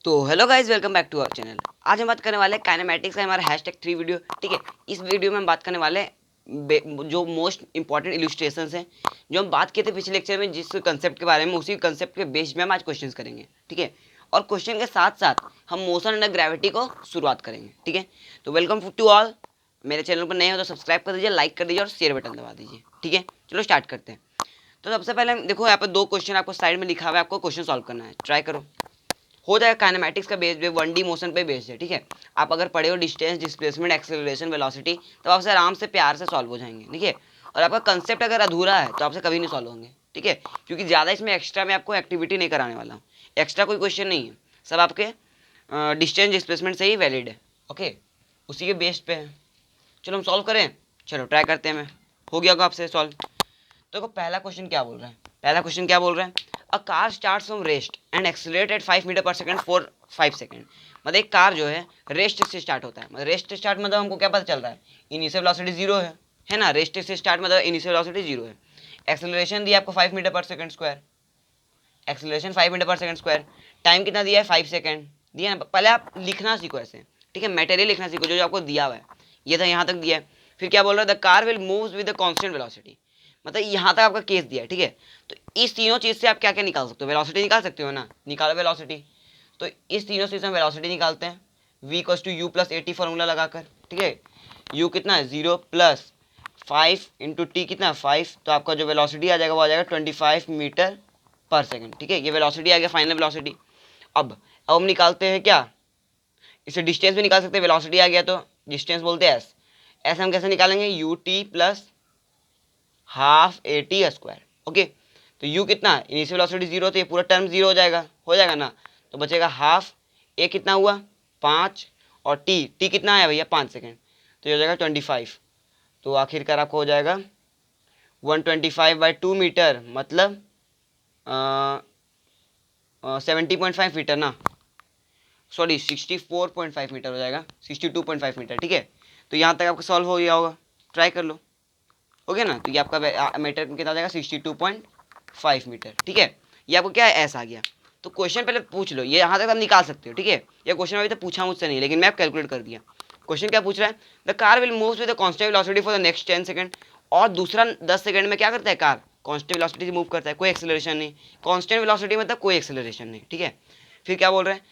तो hello guys, welcome back to our channel. आज हम बात करने वाले हैं काइनेमैटिक्स का हमारा #3 वीडियो। ठीक है, इस वीडियो में हम बात करने वाले हैं जो मोस्ट इंपॉर्टेंट इलस्ट्रेशंस हैं जो हम बात किए थे पिछले लेक्चर में, जिस कंसेप्ट के बारे में, उसी कंसेप्ट के बेस में हम आज क्वेश्चंस करेंगे। ठीक है, और क्वेश्चन के साथ साथ हम मोशन अंडर ग्रेविटी को शुरुआत करेंगे। ठीक है, तो वेलकम टू ऑल। मेरे चैनल पर नए हो तो सब्सक्राइब कर दीजिए, लाइक कर दीजिए और शेयर बटन दबा दीजिए। ठीक है, चलो स्टार्ट करते हैं। तो सबसे पहले देखो, यहाँ पर 2 क्वेश्चन आपको साइड में लिखा हुआ है, आपको क्वेश्चन सॉल्व करना है। ट्राई करो, हो जाएगा। काइनेमैटिक्स का बेस 1D मोशन पे बेस्ड है। ठीक है, आप अगर पढ़े हो डिस्टेंस, डिस्प्लेसमेंट, एक्सेलरेशन, वेलोसिटी, तो आपसे आराम से प्यार से सॉल्व हो जाएंगे। ठीक है, और आपका कंसेप्ट अगर अधूरा है तो आपसे कभी नहीं सॉल्व होंगे। ठीक है, क्योंकि ज़्यादा इसमें एक्स्ट्रा में आपको एक्टिविटी नहीं कराने वाला हूँ। एक्स्ट्रा कोई क्वेश्चन नहीं है, सब आपके डिस्टेंस डिस्प्लेसमेंट से ही वैलिड है। ओके, उसी के बेस्ड पे है। चलो हम सॉल्व करें, चलो ट्राई करते हैं। मैं हो गया होगा आपसे सॉल्व। तो देखो, पहला क्वेश्चन क्या बोल रहा है, a car starts from rest and accelerate at 5 metre पर सेकंड फॉर 5 सेकंड। मतलब एक कार जो है रेस्ट से स्टार्ट होता है। मतलब रेस्ट स्टार्ट मतलब हमको क्या पता चल रहा है, इनिशियल वेलोसिटी 0 है ना। रेस्ट से स्टार्ट मतलब इनिशियल वेलोसिटी 0 है। एक्सेलरेशन दिया आपको 5 मीटर पर सेकंड स्क्वायर, एक्सेलरेशन 5 मीटर पर सेकंड स्क्वायर। टाइम कितना दिया है, 5 सेकंड दिया ना। पहले आप लिखना सीखो ऐसे। ठीक है, मटेरियल लिखना सीखो जो आपको दिया हुआ है। ये था, यहाँ तक दिया है। फिर क्या बोल रहा है, the car will move with the constant velocity. मतलब यहाँ तक आपका केस दिया है। ठीक है, तो इस तीनों चीज़ से आप क्या क्या निकाल सकते हो, वेलोसिटी निकाल सकते हो ना, निकालो वेलोसिटी। तो इस तीनों चीज़ से हम वेलोसिटी निकालते हैं, v = u + at फॉर्मूला लगाकर। ठीक है, u कितना है 0 + 5 × t कितना 5, तो आपका जो वेलोसिटी आ जाएगा वो आ जाएगा 25 मीटर पर सेकंड। ठीक है, ये वेलोसिटी आ गया, फाइनल वेलोसिटी। अब हम निकालते हैं क्या, इसे डिस्टेंस भी निकाल सकते हैं। वेलोसिटी आ गया तो डिस्टेंस बोलते हैं एस। एस हम कैसे निकालेंगे, you T plus half A T square. Okay, तो यू कितना, इनिशियल वेलोसिटी 0, तो ये पूरा टर्म 0 हो जाएगा ना। तो बचेगा हाफ, ए कितना हुआ 5, और टी कितना है भैया 5 सेकेंड, तो ये हो जाएगा 25। तो आखिरकार आपको हो जाएगा 125/2 मीटर, मतलब 70.5 मीटर ना, सॉरी 64.5 मीटर हो जाएगा, 62.5 मीटर। ठीक है, तो यहाँ तक आपका सॉल्व हो गया होगा, ट्राई कर लो। हो गया ना, तो ये आपका मीटर कितना आ जाएगा 62.5 मीटर। ठीक है, ये आपको क्या है, एस आ गया। तो क्वेश्चन पहले पूछ लो, ये यहाँ तक आप निकाल सकते हो। ठीक है, ये क्वेश्चन अभी तो पूछा मुझसे नहीं, लेकिन मैं कैलकुलेट कर दिया। क्वेश्चन क्या पूछ रहा है, the car will move with the constant velocity for the next 10 second. और दूसरा 10 सेकंड में क्या करता है, कार कांस्टेंट वेलोसिटी से मूव करता है, कोई एक्सेलरेशन नहीं। कांस्टेंट वेलोसिटी मतलब कोई एक्सेलरेशन नहीं। ठीक है, फिर क्या बोल रहे हैं,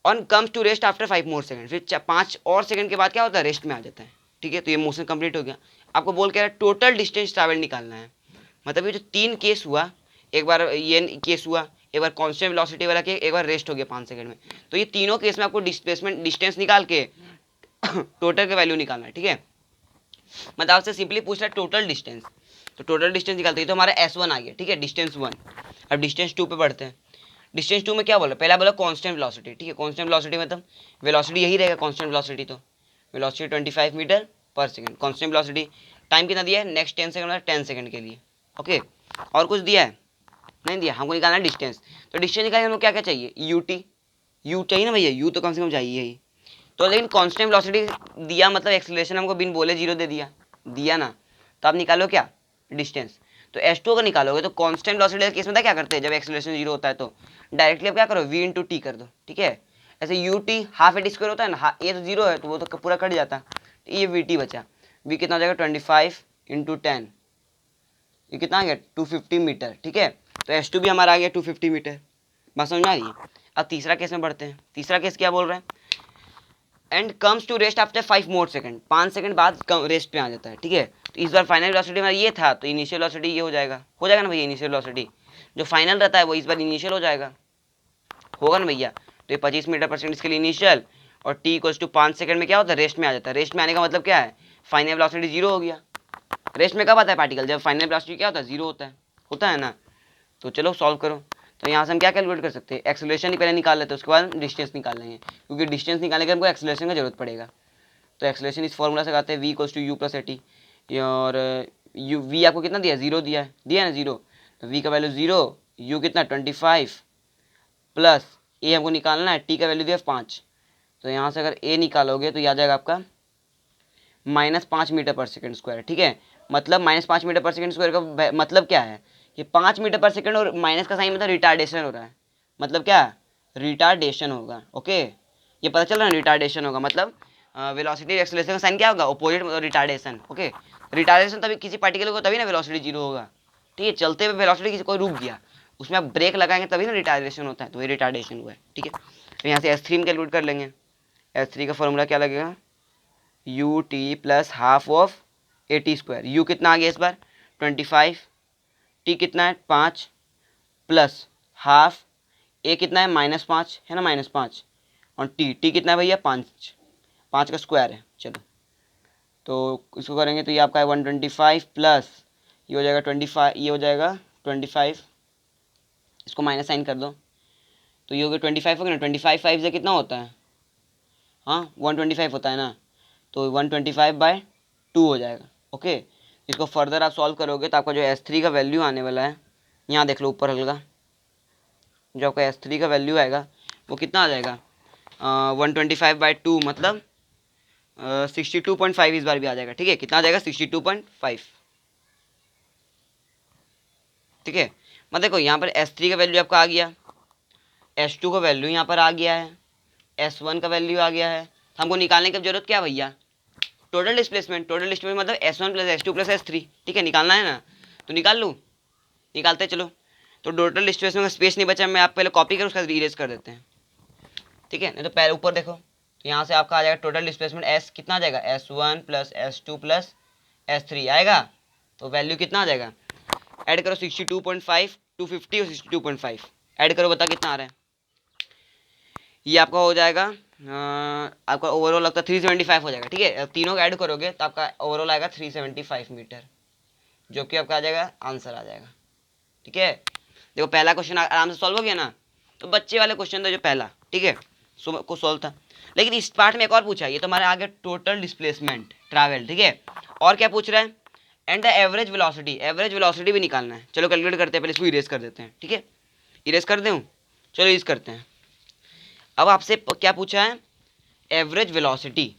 and comes to rest after 5 more second. फिर 5 और सेकंड के बाद क्या होता है, रेस्ट में आ जाता है। ठीक है, तो ये मोशन कंप्लीट हो गया। आपको बोल के रहा है टोटल डिस्टेंस ट्रैवल निकालना है। मतलब ये जो 3 केस हुआ, एक बार ये केस हुआ, एक बार कांस्टेंट वेलोसिटी वाला केस, एक बार रेस्ट हो गया 5 सेकंड में। तो ये तीनों केस में आपको डिस्प्लेसमेंट डिस्टेंस निकाल के टोटल का वैल्यू निकालना है। ठीक है, मतलब आपसे सिंपली पूछ रहा है टोटल डिस्टेंस, तो टोटल डिस्टेंस निकालते हैं। तो हमारा S1 आ गया। ठीक है, डिस्टेंस 1। अब डिस्टेंस 2 पे बढ़ते हैं। डिस्टेंस 2 में क्या बोला, पहला बोला कांस्टेंट वेलोसिटी। ठीक है, कांस्टेंट वेलोसिटी मतलब वेलोसिटी यही रहेगा कांस्टेंट वेलोसिटी, तो वेलोसिटी 25 मीटर पर सेकंड कांस्टेंट वेलोसिटी। टाइम कितना दिया है, नेक्स्ट 10 सेकंड मतलब 10 सेकंड के लिए। ओके, और कुछ दिया है, नहीं दिया, हमको निकालना है डिस्टेंस। तो डिस्टेंस निकालने हमको क्या क्या चाहिए, यू चाहिए ना भैया, यू तो कम से कम चाहिए ही। तो लेकिन कांस्टेंट वेलोसिटी दिया, मतलब एक्सेलरेशन हमको बिन बोले 0 दे दिया ना। तो आप निकालो क्या, डिस्टेंस। तो S2 अगर निकालोगे तो कांस्टेंट वेलोसिटी के केस में क्या करते हैं, जब एक्सेलरेशन 0 होता है तो डायरेक्टली आप क्या करो, v × t कर दो। ठीक है, ऐसे U T half A T square होता है ना, ये तो 0 है तो वो तो पूरा कट जाता है। तो ये वी टी बचा, v कितना हो जाएगा 25 × 10, ये कितना आ गया 250 मीटर। ठीक है, तो S2 भी हमारा आ गया 250 मीटर। बात समझ में आ रही है। अब तीसरा केस में बढ़ते हैं। तीसरा केस क्या बोल रहे हैं, and comes to rest after 5 more second. 5 second बाद रेस्ट पे आ जाता है। ठीक है, तो इस बार फाइनल वेलोसिटी हमारा ये था, तो इनिशियल वेलोसिटी ये हो जाएगा ना भैया। इनिशियल वेलोसिटी जो फाइनल रहता है वो इस बार इनिशियल हो जाएगा, होगा ना भैया। तो ये 25 मीटर पर सेकंड इसके लिए इनिशियल, और t = 5 सेकंड में क्या होता है, रेस्ट में आ जाता है। रेस्ट में आने का मतलब क्या है, फाइनल वेलोसिटी 0 हो गया। रेस्ट में कब आता है पार्टिकल, जब फाइनल वेलोसिटी क्या होता है, 0 होता है ना। तो चलो सॉल्व करो। तो यहाँ से हम क्या कैलकुलेट कर सकते हैं, एक्सेलरेशन ही पहले निकाल लेते हैं, उसके बाद डिस्टेंस निकाल लेंगे, क्योंकि डिस्टेंस निकालने के हमको एक्सेलरेशन का जरूरत पड़ेगा। तो एक्सेलरेशन इस फॉर्मूला से लगाते हैं, v = u + at। और v आपको कितना दिया, 0 दिया ना 0, तो v का वैल्यू 0, u कितना 25 प्लस a हमको निकालना है, t का वैल्यू दिया 5। तो यहाँ से अगर a निकालोगे तो ये आ जाएगा आपका -5 मीटर पर सेकंड स्क्वायर। ठीक है, मतलब -5 मीटर पर सेकंड स्क्वायर का मतलब क्या है कि 5 मीटर पर सेकंड, और माइनस का साइन मतलब रिटार्डेशन हो रहा है। मतलब क्या, रिटार्डेशन होगा। ओके, ये पता चल रहा है, रिटार्डेशन होगा मतलब वेलोसिटी एक्सेलरेशन का साइन क्या होगा, अपोजिट मतलब रिटार्डेशन। ओके, रिटार्डेशन तभी किसी पार्टिकल को तभी ना वेलोसिटी जीरो होगा। ठीक है, चलते हुए वेलोसिटी किसी कोई रुक गया, उसमें आप ब्रेक लगाएंगे तभी ना रिटार्डेशन होता है, तो ये रिटार्डेशन हुआ है। ठीक है, तो यहाँ से S3 कैलकुलेट कर लेंगे। S3 का फॉर्मूला क्या लगेगा, you T plus half of A T square. You कितना आ गया इस बार 25, टी कितना है 5 प्लस हाफ, ए कितना है -5 है ना, -5, और टी कितना है भैया 5, 5 का स्क्वायर है। चलो तो इसको करेंगे तो ये आपका है 125 प्लस ये हो जाएगा 25, ये हो जाएगा 25, इसको माइनस साइन कर दो तो ये हो गया 25 हो गया ना, 25 5 से कितना होता है, हाँ 125 होता है ना, तो 125/2 हो जाएगा। ओके, इसको फर्दर आप सॉल्व करोगे तो आपका जो S3 का वैल्यू आने वाला है, यहाँ देख लो ऊपर हल्का, जो आपका S3 का वैल्यू आएगा वो कितना आ जाएगा 125/2 मतलब 62.5 इस बार भी आ जाएगा। ठीक है, कितना आ जाएगा 62.5। ठीक है, मतलब देखो यहाँ पर S3 का वैल्यू आपका आ गया, S2 का वैल्यू यहाँ पर आ गया है, S1 का वैल्यू आ गया है। हमको निकालने की जरूरत क्या भैया, टोटल डिस्प्लेसमेंट। टोटल डिस्प्लेसमेंट मतलब S1 plus S2 plus S3। ठीक है, निकालना है ना, तो निकाल लूँ, निकालते चलो। तो टोटल डिस्प्लेसमेंट का स्पेस नहीं बचा, मैं आप पहले कॉपी कर उसका इरेज कर देते हैं। ठीक है, नहीं तो पहले ऊपर देखो, तो यहाँ से आपका आ जाएगा टोटल डिस्प्लेसमेंट S कितना आ जाएगा, S1 plus S2 plus S3 आएगा, तो वैल्यू कितना आ जाएगा, ऐड करो 62.5, 250 और 62.5 ऐड करो, बता कितना आ रहा है। ये आपका हो जाएगा आपका ओवरऑल लगता है 375 हो जाएगा। ठीक है, तीनों का ऐड करोगे तो आपका ओवरऑल आएगा 375 मीटर, जो कि आपका आ जाएगा आंसर आ जाएगा। ठीक है, देखो पहला क्वेश्चन आराम से सॉल्व हो गया ना, तो बच्चे वाले क्वेश्चन था जो पहला, ठीक है, को सॉल्व था। लेकिन इस पार्ट में एक और पूछा है, ये तो हमारे आगे टोटल डिस्प्लेसमेंट ट्रैवल। ठीक है, और क्या पूछ रहा है, and the average velocity, average velocity भी निकालना है। चलो कैलकुलेट करते हैं, पहले इसको इरेज कर देते हैं। ठीक है, इरेज कर दूँ, चलो इरेज करते हैं। अब आपसे क्या पूछा है, एवरेज वेलोसिटी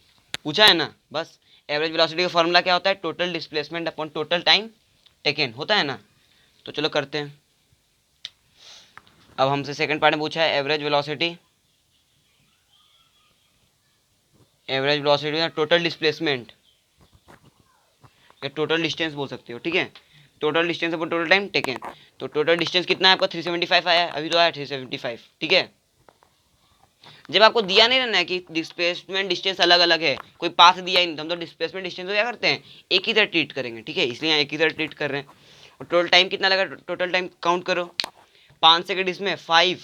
पूछा है ना, बस एवरेज वेलोसिटी का फॉर्मूला क्या होता है, total displacement upon total time taken होता है ना, तो चलो करते हैं। अब हमसे सेकंड पार्ट में पूछा है average velocity, average velocity total displacement या टोटल डिस्टेंस बोल सकते हो। ठीक है, total distance upon total time taken, तो टोटल डिस्टेंस कितना है आपका 375 आया, अभी तो आया 375। ठीक है, जब आपको दिया नहीं रहना है कि डिस्प्लेसमेंट डिस्टेंस अलग अलग है, कोई पाथ दिया ही नहीं, तो हम तो डिस्प्लेसमेंट डिस्टेंस को क्या करते हैं, एक ही तरह ट्रीट करेंगे। ठीक है, इसलिए एक ही तरह ट्रीट कर रहे हैं। और टोटल टाइम कितना लगा, टोटल टाइम काउंट करो, 5 सेकंड इसमें, 5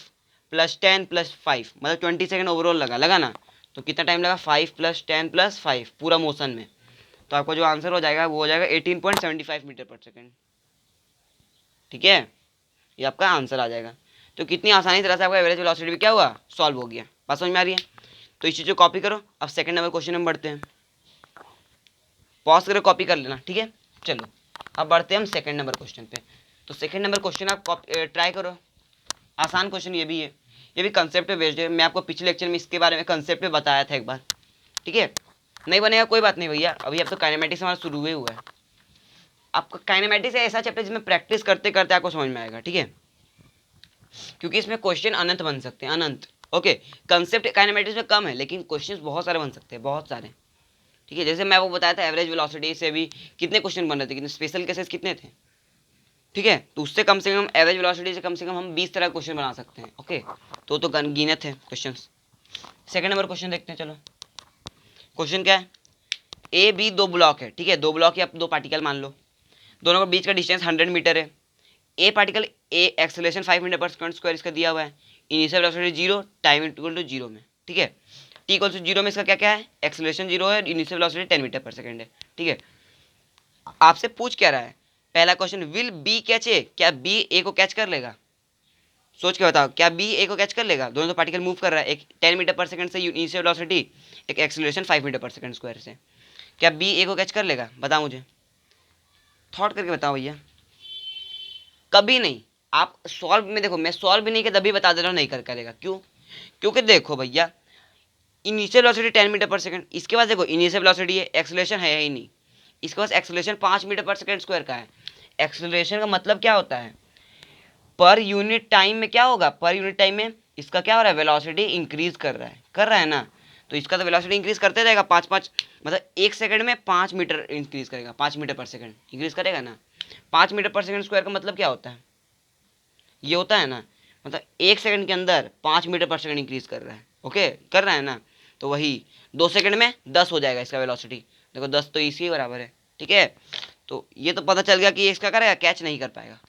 प्लस 10 प्लस 5 मतलब 20 सेकंड ओवरऑल लगा ना, तो कितना टाइम लगा 5 प्लस 10 प्लस 5 पूरा मोशन में, तो आपका जो आंसर हो जाएगा वो हो जाएगा 18.75 मीटर पर सेकेंड। ठीक है, ये आपका आंसर आ जाएगा। तो कितनी आसानी तरह से आपका एवरेज वेलोसिटी भी क्या हुआ, सॉल्व हो गया। बात समझ में आ रही है, तो इस चीज़ को कॉपी करो। अब सेकंड नंबर क्वेश्चन में बढ़ते हैं, पॉज करो कॉपी कर लेना। ठीक है, चलो अब बढ़ते हैं हम सेकंड नंबर क्वेश्चन पे। तो सेकंड नंबर क्वेश्चन आप ट्राई करो, आसान क्वेश्चन ये भी है, ये भी कंसेप्ट पे बेस्ड है। मैं आपको पिछले लेक्चर में इसके बारे में कंसेप्ट पे बताया था एक बार। ठीक है, नहीं बनेगा कोई बात नहीं भैया, अभी अब तो काइनेमेटिक्स हमारा शुरू ही हुआ है। आपका काइनेमेटिक्स ऐसा चैप्टर जिसमें प्रैक्टिस करते करते आपको समझ में आएगा। ठीक है, क्योंकि इसमें क्वेश्चन अनंत बन सकते हैं, अनंत। ओके, कंसेप्ट काइनेमेटिक्स में कम है लेकिन क्वेश्चन बहुत सारे बन सकते हैं, बहुत सारे। ठीक है, जैसे मैं वो बताया था एवरेज वेलोसिटी से भी कितने क्वेश्चन बन रहे थे, कितने स्पेशल केसेस कितने थे। ठीक है, तो उससे कम से कम एवरेज वेलोसिटी से कम से कम हम 20 तरह क्वेश्चन बना सकते हैं। ओके, तो गिनत है क्वेश्चन। सेकंड नंबर क्वेश्चन देखते हैं, चलो क्वेश्चन क्या है, ए बी दो ब्लॉक है। ठीक है, दो ब्लॉक या दो पार्टिकल मान लो, दोनों के बीच का डिस्टेंस 100 मीटर है। A particle a acceleration 5 metre पर सेकंड स्क्वायर इसका दिया हुआ है, initial velocity 0, time equal to 0 में। ठीक है, टी इक्वल टू 0 में इसका क्या क्या है, एक्सेलरेशन 0 है, इनिशियल वेलोसिटी 10 मीटर पर सेकंड है। ठीक है, आपसे पूछ क्या रहा है, पहला question, will be catch a, क्या बी ए को कैच कर लेगा, सोच के बताओ, क्या बी ए को कैच कर लेगा। दोनों तो पार्टिकल मूव कर रहा है, एक 10 मीटर पर सेकंड से इनिशियल वेलोसिटी, एक एक्सेलरेशन 5 मीटर पर सेकंड स्क्वायर से, क्या बी ए को कैच कर लेगा, बताओ मुझे, थॉट करके बताओ भैया। कभी नहीं, आप सॉल्व में देखो, मैं सॉल्व भी नहीं किया तभी बता दे रहा हूँ नहीं कर करेगा, क्यों, क्योंकि देखो भैया इनिशियल वेलोसिटी 10 मीटर पर सेकंड, इसके पास देखो इनिशियल वेलोसिटी है, एक्सेलरेशन है ही नहीं, इसके पास एक्सेलरेशन 5 मीटर पर सेकंड स्क्वायर का है। एक्सेलरेशन का मतलब क्या होता है, पर यूनिट टाइम में क्या होगा, पर यूनिट टाइम में इसका क्या हो रहा है, वेलोसिटी इंक्रीज कर रहा है ना। तो इसका तो वेलोसिटी इंक्रीज करते जाएगा, 5 मतलब 1 सेकंड में 5 मीटर इंक्रीज करेगा, 5 मीटर पर सेकंड इंक्रीज करेगा ना। 5 मीटर पर सेकंड स्क्वायर का मतलब क्या होता है, ये होता है ना, मतलब 1 सेकंड के अंदर 5 मीटर पर सेकंड इंक्रीज कर रहा है। ओके, कर रहा है ना। तो वही 2 सेकंड में 10 हो जाएगा इसका वेलोसिटी। देखो 10 तो इसी के बराबर है, ठीक है। तो ये तो पता चल गया कि ये इसका करेगा, कैच नहीं कर पाएगा।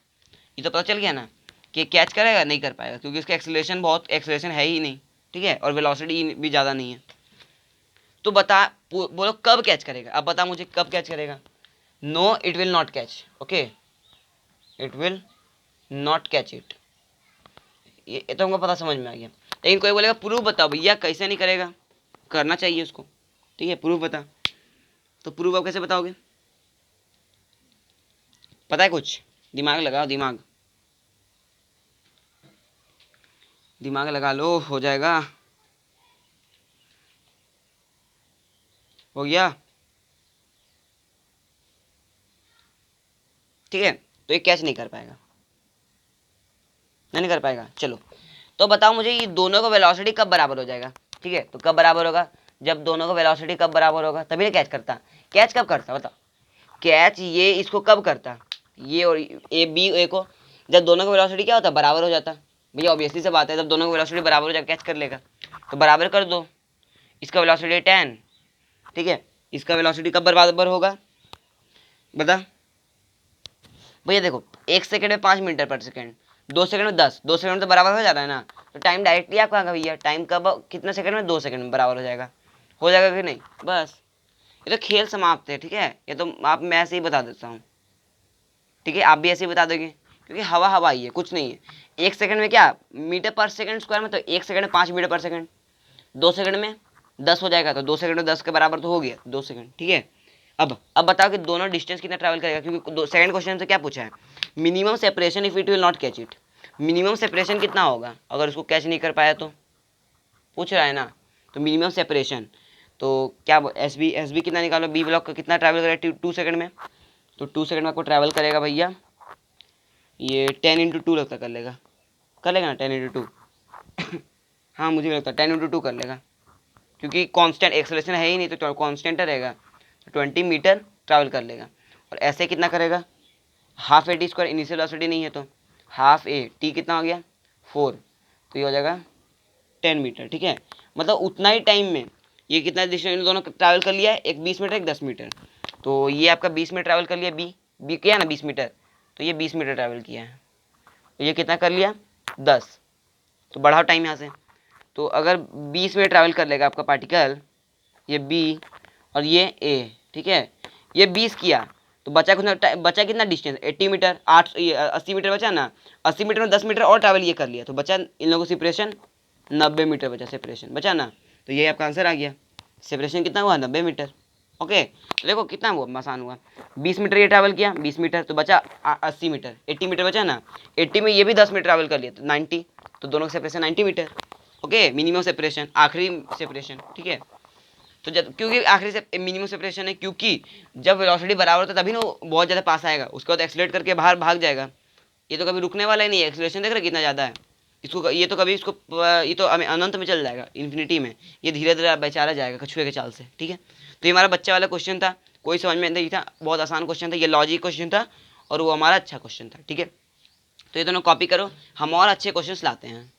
ये तो पता चल गया ना कि कैच करेगा नहीं कर पाएगा, क्योंकि इसका एक्सेलरेशन है ही नहीं, ठीक है, और वेलोसिटी भी ज़्यादा नहीं है। तो बता, बोलो कब कैच करेगा, अब बता मुझे कब कैच करेगा। No, it will not catch. Okay, it will not catch it. ये तो हमको पता समझ में आ गया। लेकिन कोई बोलेगा प्रूफ बताओ भैया, कैसे नहीं करेगा, करना चाहिए उसको, ठीक है, प्रूफ बता। तो प्रूफ आप कैसे बताओगे, पता है कुछ, दिमाग लगाओ, दिमाग लगा लो, हो जाएगा। हो गया, ठीक है। तो ये कैच नहीं कर पाएगा, नहीं कर पाएगा। चलो, तो बताओ मुझे ये दोनों का वेलोसिटी कब बराबर हो जाएगा, ठीक है। तो कब बराबर होगा, जब दोनों का वेलोसिटी कब बराबर होगा तभी ना कैच करता। कैच कब करता बताओ, कैच ये इसको कब करता, ये और ए बी ए को, जब दोनों का वेलोसिटी क्या होता, बराबर हो जाता। भैया ऑब्वियसली से बात है, जब दोनों का वेलोसिटी बराबर हो जाए कैच कर लेगा। तो बराबर कर दो, इसका वेलोसिटी 10, ठीक है, इसका वेलोसिटी कब बराबर होगा बता। भैया देखो 1 सेकंड में 5 मीटर पर सेकंड, 2 सेकंड में 10, 2 सेकंड में तो बराबर हो जा रहा है ना। तो टाइम डायरेक्टली आपका आएगा भैया, टाइम कब कितने सेकंड में, 2 सेकंड में बराबर हो जाएगा कि नहीं, बस। ये तो खेल समाप्त है, ठीक है। ये तो आप, मैं ऐसे ही बता देता हूँ, ठीक है, आप भी ऐसे ही बता दोगे, क्योंकि हवा हवा ही है, कुछ नहीं है। 1 सेकंड में क्या मीटर पर सेकंड स्क्वायर में, तो 1 सेकंड में 5 मीटर पर सेकंड, 2 सेकंड में 10 हो जाएगा, तो 2 सेकंड में 10 के बराबर तो हो गया 2 सेकंड, ठीक है। अब बताओ कि दोनों डिस्टेंस कितना ट्रैवल करेगा, क्योंकि सेकंड क्वेश्चन से क्या पूछा है, minimum separation if it will not catch it. Minimum separation कितना होगा अगर उसको कैच नहीं कर पाया, तो पूछ रहा है ना। तो मिनिमम सेपरेशन, तो क्या एस बी कितना निकालो, बी ब्लॉक का कितना ट्रैवल करेगा 2 सेकंड में। तो 2 सेकंड में आपको ट्रैवल करेगा भैया, ये 10 × 2 लगता कर लेगा ना 10 × 2। हाँ मुझे भी लगता है 10 × 2 कर लेगा, क्योंकि कांस्टेंट एक्सेलरेशन है ही नहीं, तो कांस्टेंट रहेगा, 20 मीटर ट्रैवल कर लेगा। और ऐसे कितना करेगा, half A T square, initial velocity नहीं है तो हाफ ए टी कितना हो गया 4, तो ये हो जाएगा 10 मीटर, ठीक है। मतलब उतना ही टाइम में ये कितना डिस्टेंस इन दोनों ट्रैवल कर लिया है, एक 20 मीटर एक 10 मीटर। तो ये आपका 20 मीटर ट्रैवल कर लिया, बी किया ना 20 मीटर, तो ये 20 मीटर ट्रैवल किया है। तो ये कितना कर लिया 10, तो बढ़ाओ टाइम यहाँ से। तो अगर 20 मिनट ट्रैवल कर लेगा आपका पार्टिकल, ये बी और ये ए, ठीक है, ये 20 किया, तो बचा कितना डिस्टेंस 80 मीटर, 80 मीटर बचा ना। 80 मीटर में 10 मीटर और ट्रैवल ये कर लिया, तो बचा इन लोगों को सेपरेशन 90 मीटर बचा, सेपरेशन बचा ना। तो ये आपका आंसर आ गया, सेपरेशन कितना हुआ 90 मीटर। ओके, तो देखो कितना हुआ, आसान हुआ। 20 मीटर ये ट्रैवल किया, 20 मीटर, तो बचा 80 मीटर, 80 मीटर बचा ना। 80 में ये भी 10 मिनट ट्रैवल कर लिया, तो 90, तो दोनों का separation 90 metre. Okay, minimum separation, आखिरी सेपरेशन, ठीक है। तो जब, क्योंकि आखिरी से मिनिमम सेपरेशन है, क्योंकि जब वेलोसिटी बराबर होता है तभी ना वो बहुत ज़्यादा पास आएगा, उसके बाद एक्सीलरेट करके बाहर भाग जाएगा। ये तो कभी रुकने वाला ही नहीं है, एक्सीलरेशन देख रहे कितना ज़्यादा है इसको, ये तो कभी इसको, ये तो अनंत में चल जाएगा, इन्फिनिटी में। ये धीरे धीरे बेचारा जाएगा कछुए के चाल से, ठीक है। तो ये हमारा बच्चा वाला क्वेश्चन था, कोई समझ में नहीं था, बहुत आसान क्वेश्चन था, ये लॉजिक क्वेश्चन था, और वो हमारा अच्छा क्वेश्चन था, ठीक है। तो ये दोनों कॉपी करो, हम और अच्छे क्वेश्चन लाते हैं।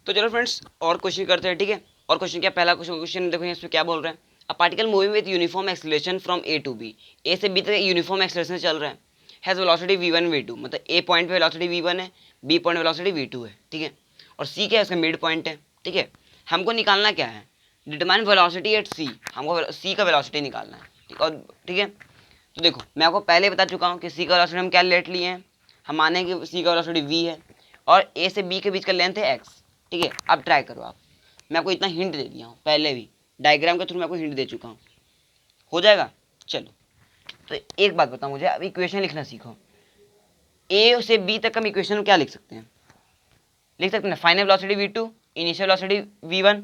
तो चलो फ्रेंड्स और क्वेश्चन करते हैं, ठीक है। और क्वेश्चन क्या, पहला क्वेश्चन देखो इसमें क्या बोल रहे हैं। A particle moving with uniform acceleration from A to B, A से बी तक यूनिफॉर्म एक्सेलरेशन चल रहा है, हैज़ वेलोसिटी v1 v2, मतलब ए पॉइंट पे वेलोसिटी v1 है, बी पॉइंट वेलोसिटी v2 है, ठीक है। और सी क्या है, उसका मिड पॉइंट है, ठीक है। हमको निकालना क्या है, डिटरमाइन वेलोसिटी एट सी, हमको सी का वेलोसिटी निकालना है, ठीक। और ठीक है, तो देखो मैं आपको पहले बता चुका हूँ कि सी का वेलोसिटी हम क्या लेट लिए हैं, हम माने कि सी का वेलोसिटी v है, और ए से बी के बीच का लेंथ है x, ठीक है। अब ट्राई करो आप, मैं आपको इतना हिंट दे दिया हूँ पहले भी, डायग्राम के थ्रू मैं आपको हिंट दे चुका हूँ, हो जाएगा। चलो, तो एक बात बताओ मुझे, अब इक्वेशन लिखना सीखो। ए से बी तक हम इक्वेशन में क्या लिख सकते हैं, लिख सकते हैं final velocity v2, initial velocity v1,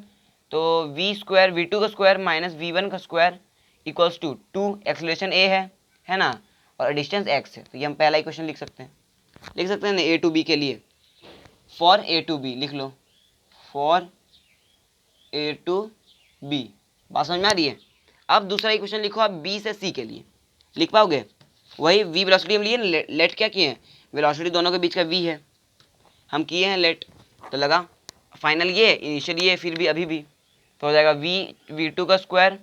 तो v स्क्वायर v2 का स्क्वायर माइनस v1 का square equals to 2, acceleration a है ना, और डिस्टेंस x है। तो ये हम पहला इक्वेशन लिख सकते हैं ना ए टू बी के लिए। फॉर ए टू बी लिख लो, फॉर ए टू बी। बात समझ में आ रही है? अब दूसरा इक्वेशन लिखो आप बी से सी के लिए, लिख पाओगे? वही वी वेलोसिटी हम लिए ना, लेट क्या किए हैं, वेलोसिटी दोनों के बीच का वी है, हम किए हैं लेट, तो लगा फाइनल ये, इनिशियल ये, फिर भी अभी भी, तो हो जाएगा v2 का स्क्वायर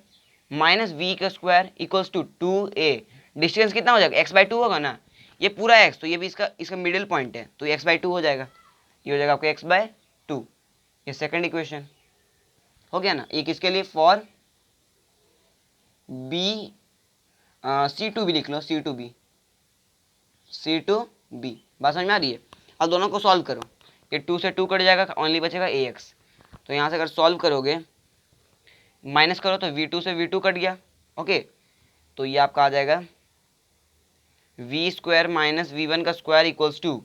माइनस वी का square equals to 2a। Distance कितना हो जाएगा, x/2 होगा ना, ये पूरा x, तो ये भी इसका मिडिल पॉइंट है, तो x/2 हो जाएगा, ये हो जाएगा आपका x/2। ये सेकंड इक्वेशन हो गया ना। ये किसके लिए, फॉर बी C2b लिख लो, C2b, C2b। बात समझ में आ रही है? अब दोनों को सॉल्व करो, ये 2 से 2 कट जाएगा, ओनली बचेगा ax। तो यहाँ से अगर सॉल्व करोगे, माइनस करो तो v2 से v2 कट गया, ओके, तो ये आपका आ जाएगा v स्क्वायर माइनस v1 का स्क्वायर इक्वल्स टू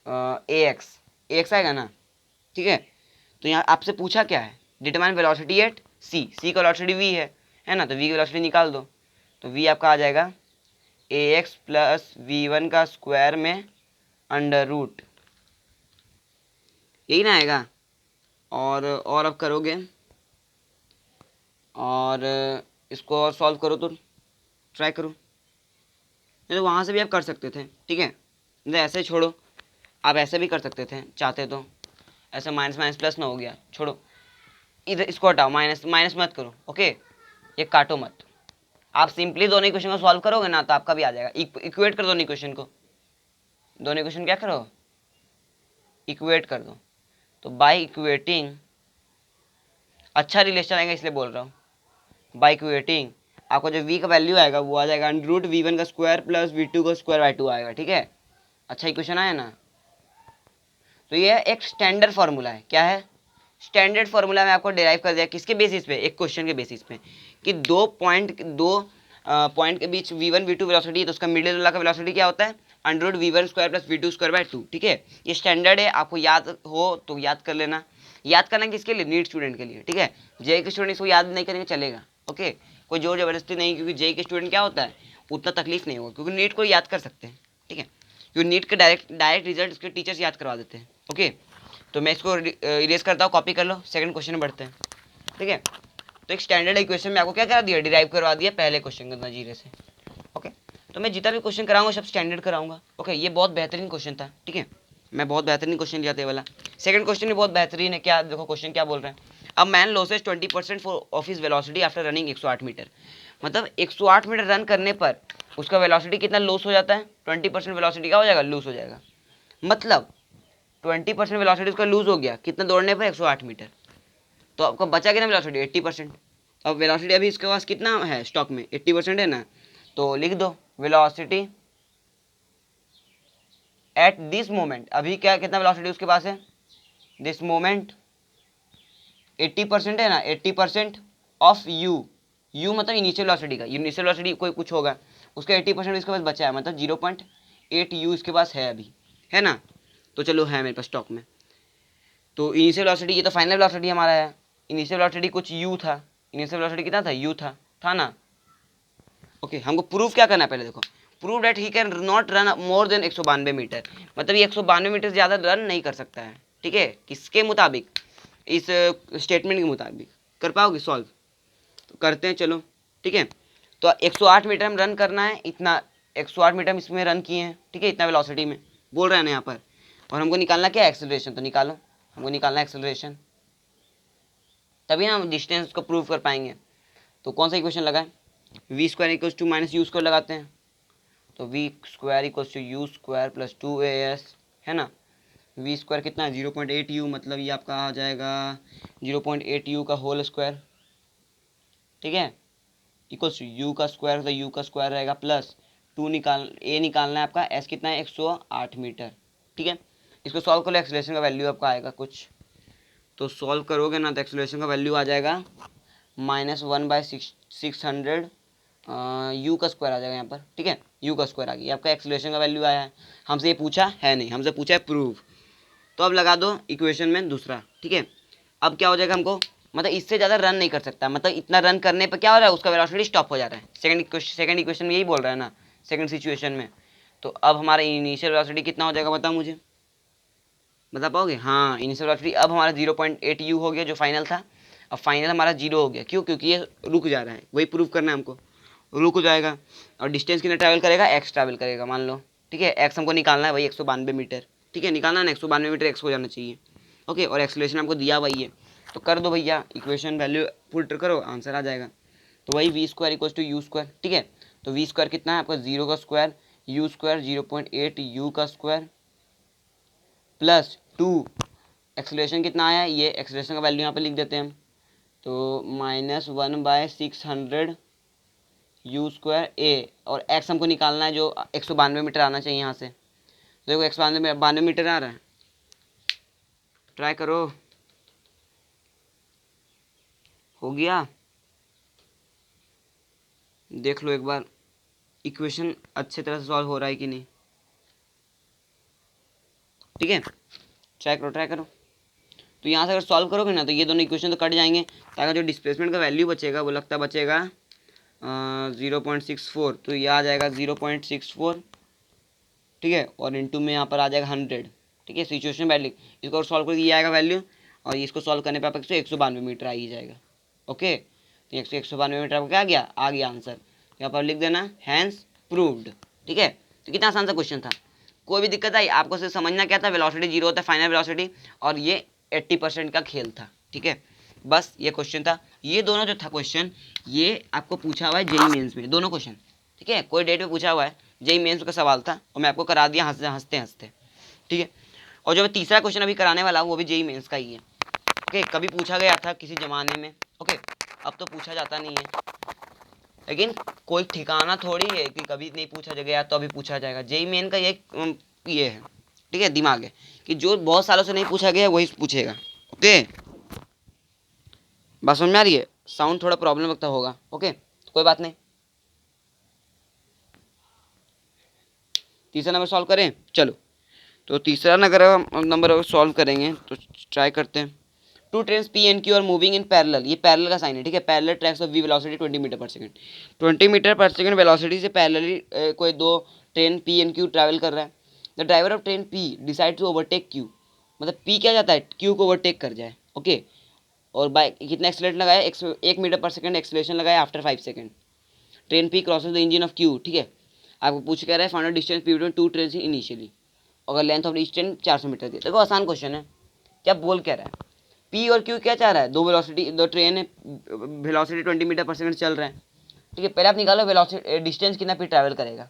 ax आएगा ना, ठीक है। तो यहाँ आपसे पूछा क्या है, डिटरमाइन वेलोसिटी एट c का वेलोसिटी v है ना, तो v की वेलोसिटी निकाल दो, तो v आपका आ जाएगा ax प्लस v1 का स्क्वायर में अंडर रूट, यही ना आएगा। और अब करोगे और इसको और सॉल्व करो, तो ट्राई करो, नहीं तो वहाँ से भी आप कर सकते थे, ठीक है, नहीं ऐसे छोड़ो, आप ऐसे भी कर सकते थे चाहते तो, ऐसे माइनस माइनस प्लस ना हो गया, छोड़ो, इधर इसको हटाओ, माइनस माइनस मत करो, ओके, ये काटो मत, आप सिंपली दोनों इक्वेशन को सॉल्व करोगे ना, तो आपका भी आ जाएगा। इक्वेट कर दो दोनों इक्वेशन को, दोनों इक्वेशन क्या करो, इक्वेट कर दो। तो बाय इक्वेटिंग, अच्छा रिलेशन आएगा इसलिए बोल रहा हूँ, बाय इक्वेटिंग आपको जो v का वैल्यू आएगा वो आ जाएगा अंडर रूट v1 का स्क्वायर प्लस v2 का स्क्वायर बाय 2 आएगा, ठीक है। अच्छा इक्वेशन आया ना। तो ये एक स्टैंडर्ड फार्मूला है, क्या है, स्टैंडर्ड फार्मूला में आपको डिराइव कर दिया, किसके बेसिस पे, एक क्वेश्चन के बेसिस पे, कि दो पॉइंट के बीच v1 v2 वेलोसिटी है, तो उसका मिडिल वाला का वेलोसिटी क्या होता है, under root v1 square plus v2 square by 2, ठीक है। ये स्टैंडर्ड है, आपको याद हो तो याद कर लेना, याद करना किसके लिए, नीट स्टूडेंट के लिए, ठीक है। जे के स्टूडेंट इसको याद नहीं करेंगे चलेगा, ओके, कोई जोर जबरदस्ती नहीं, क्योंकि जे के स्टूडेंट क्या होता है, उतना तकलीफ नहीं होगा, क्योंकि नीट को याद कर सकते हैं, ठीक है, क्योंकि नीट के डायरेक्ट रिजल्ट उसके टीचर्स याद करवा देते हैं, ओके। तो मैं इसको इरेज करता हूँ, कॉपी कर लो, सेकंड क्वेश्चन में बढ़ते हैं, ठीक है। तो एक स्टैंडर्ड इक्वेशन में आपको क्या करा दिया, डिराइव करवा दिया पहले क्वेश्चन के नजीरे से, ओके। तो मैं जितना भी क्वेश्चन कराऊंगा सब स्टैंडर्ड कराऊंगा, ओके। ये बहुत बेहतरीन क्वेश्चन था, ठीक है, मैं बहुत बेहतरीन क्वेश्चन लिया था ये वाला। सेकंड क्वेश्चन भी बहुत बेहतरीन है, क्या देखो क्वेश्चन क्या बोल रहे हैं, अब man losses 20% of his velocity after running 108 metre, मतलब 108 मीटर रन करने पर उसका वेलोसिटी कितना लॉस हो जाता है, 20% वेलोसिटी क्या हो जाएगा, लूज हो जाएगा, मतलब 20% वेलोसिटी उसका लूज हो गया, कितना दौड़ने पर 108 मीटर, तो आपको बचा कितना वेलोसिटी, 80%। अब वेलोसिटी अभी इसके पास कितना है स्टॉक में, 80% है ना, तो लिख दो वेलोसिटी एट दिस मोमेंट, अभी क्या कितना वेलोसिटी उसके पास है, दिस मोमेंट 80% है ना, 80% ऑफ यू मतलब इनिशियल वेलोसिटी का, इनिशियल वेलोसिटी कोई कुछ होगा, उसका 80% इसके पास बचा है, मतलब 0.8 यू इसके पास है अभी, है ना, तो चलो है मेरे पास स्टॉक में। तो इनिशियल वेलोसिटी, ये तो फाइनल वेलोसिटी हमारा है, इनिशियल वेलोसिटी कुछ यू था, इनिशियल वेलोसिटी कितना था, यू था ना, ओके। हमको प्रूफ क्या करना है पहले, देखो, prove that he can not run more than 192 metre, मतलब ये 192 मीटर से ज़्यादा रन नहीं कर सकता है, ठीक है, किसके मुताबिक, इस स्टेटमेंट के मुताबिक। कर पाओगे सॉल्व, तो करते हैं चलो, ठीक है। तो 108 मीटर हम रन करना है, इतना 108 मीटर हम इसमें रन किए हैं, ठीक है, इतना वेलोसिटी में बोल रहे हैं ना यहाँ पर, और हमको निकालना क्या है, एक्सेलरेशन, तो निकालो, हमको निकालना है एक्सेलरेशन, तभी ना हम डिस्टेंस को प्रूव कर पाएंगे। तो कौन सा इक्वेशन लगाएं, V square equals to minus U square लगाते हैं, तो V square equals to U square plus 2as, है ना, वी स्क्वायर कितना है 0.8 यू, मतलब ये आपका आ जाएगा 0.8 यू का होल स्क्वायर, ठीक है, इक्वल्स टू यू का स्क्वायर, तो यू का स्क्वायर रहेगा प्लस 2 निकालना है आपका, एस कितना है 108 मीटर, ठीक है। इसको सॉल्व कर लो, एक्सेलरेशन का वैल्यू आपका आएगा कुछ, तो सॉल्व करोगे ना तो एक्सेलरेशन का वैल्यू आ जाएगा -1/600 यू का स्क्वायर आ जाएगा यहाँ पर, ठीक है, यू का स्क्वायर आ गया, आपका एक्सेलरेशन का वैल्यू आया है। हमसे ये पूछा है नहीं, हमसे पूछा है प्रूफ, तो अब लगा दो इक्वेशन में दूसरा, ठीक है। अब क्या हो जाएगा, हमको मतलब इससे ज़्यादा रन नहीं कर सकता, मतलब इतना रन करने पर क्या हो रहा है, उसका वेलोसिटी स्टॉप हो जा रहा है, सेकंड इक्वेशन में यही बोल रहा है ना, सेकंड सिचुएशन में। तो अब हमारा इनिशियल वेलोसिटी कितना हो जाएगा बताओ मुझे, बता पाओगे? हाँ, इनिशियल वेलोसिटी अब हमारा 0.8 u हो गया जो फाइनल था, अब फाइनल हमारा 0 हो गया। क्यों? क्योंकि ये रुक जा रहा है, वही प्रूव करना है हमको, रुक हो जाएगा। और डिस्टेंस कितना ट्रैवल करेगा? एक्स ट्रैवल करेगा मान लो, ठीक है। एक्स हमको निकालना है, वही 192 मीटर, ठीक है, निकालना है ना, 192 मीटर एक्स हो जाना चाहिए, ओके। और एक्सलेशन हमको दिया वही है, तो कर दो भैया, इक्वेशन वैल्यू पुट करो, आंसर आ जाएगा। तो वही V square equals to U square, ठीक है। तो वी स्क्वायर कितना है आपका? 0 का स्क्वायर, यू स्क्वायर 0.8 यू का स्क्वायर प्लस 2, एक्सलेशन कितना आया, ये एक्सलेशन का वैल्यू यहाँ पे लिख देते हैं हम, तो -1/600 यू स्क्वायर ए, और एक्स हमको निकालना है जो 192 मीटर आना चाहिए यहाँ से। तो देखो 192 मीटर आ रहा है, ट्राई करो, हो गया? देख लो एक बार इक्वेशन अच्छे तरह से सॉल्व हो रहा है कि नहीं, ठीक है। ट्राई करो, ट्राई करो। तो यहाँ से अगर सॉल्व करोगे ना तो ये दोनों इक्वेशन तो कट जाएंगे, ताकि जो डिस्प्लेसमेंट का वैल्यू बचेगा वो लगता बचेगा 0.64, तो ये आ जाएगा 0.64, ठीक है। और इंटू में यहाँ पर आ जाएगा 100, ठीक है। सिचुएशन वैल्यू इसको सॉल्व करके ये आएगा वैल्यू, और इसको सॉल्व करने पर आपको 192 मीटर आ ही जाएगा, ओके। तो 192 मीटर आपको क्या आ गया आंसर। यहाँ पर लिख देना हैंस प्रूव्ड, ठीक है। तो कितना आसान सा क्वेश्चन था, कोई भी दिक्कत आई? आपको सिर्फ समझना क्या था, वेलोसिटी 0 होता है फाइनल वेलोसिटी, और ये 80% का खेल था, ठीक है। बस ये क्वेश्चन था, ये दोनों जो था क्वेश्चन, ये आपको पूछा हुआ है जेई मेंस में, दोनों क्वेश्चन, ठीक है। कोई डेट में पूछा हुआ है, जेई मेंस का सवाल था, और मैं आपको करा दिया हंसते हंसते, ठीक है। और जो मैं तीसरा क्वेश्चन अभी कराने वाला हूँ वो भी जेई मेंस का ही है, ओके। कभी पूछा गया था किसी ज़माने में, ओके, अब तो पूछा जाता नहीं है, लेकिन कोई ठिकाना थोड़ी है कि कभी नहीं पूछा गया तो अभी पूछा जाएगा। जेई मेन का ये है, ठीक है, दिमाग है कि जो बहुत सालों से नहीं पूछा गया वही पूछेगा, ओके। बात समझ में आ रही है? साउंड थोड़ा प्रॉब्लम लगता होगा, ओके, तो कोई बात नहीं। तीसरा नंबर सॉल्व करें, चलो। तो तीसरा नंबर सॉल्व करेंगे, तो ट्राई करते हैं। Two train P and Q are moving in parallel, ये पैरेलल का साइन है, ठीक है। Parallel tracks of V velocity 20 metre पर सेकंड, 20 मीटर पर सेकंड वेलोसिटी से पैरेलली कोई दो train P and Q travel कर रहा है। The driver of train P decide to overtake Q, मतलब पी क्या जाता है, क्यू को ओवरटेक कर जाए, ओके। और बाइक कितना एक्सलेटर लगाया, 1 मीटर पर सेकंड एक्सलेशन लगाया after 5 second. Train P crosses the engine of Q, ठीक है। आपको पूछ कह रहा है find distance between two train initially, अगर length of each train 400 metre थी। देखो आसान क्वेश्चन है, क्या बोल क्या रहा है, पी और क्यू क्या चाह रहा है, दो वेलोसिटी, दो ट्रेन है, वेलोसिटी 20 मीटर पर सेकंड चल रहा है, ठीक है। पहले आप निकालो वेलोसिटी, डिस्टेंस कितना पी ट्रैवल करेगा,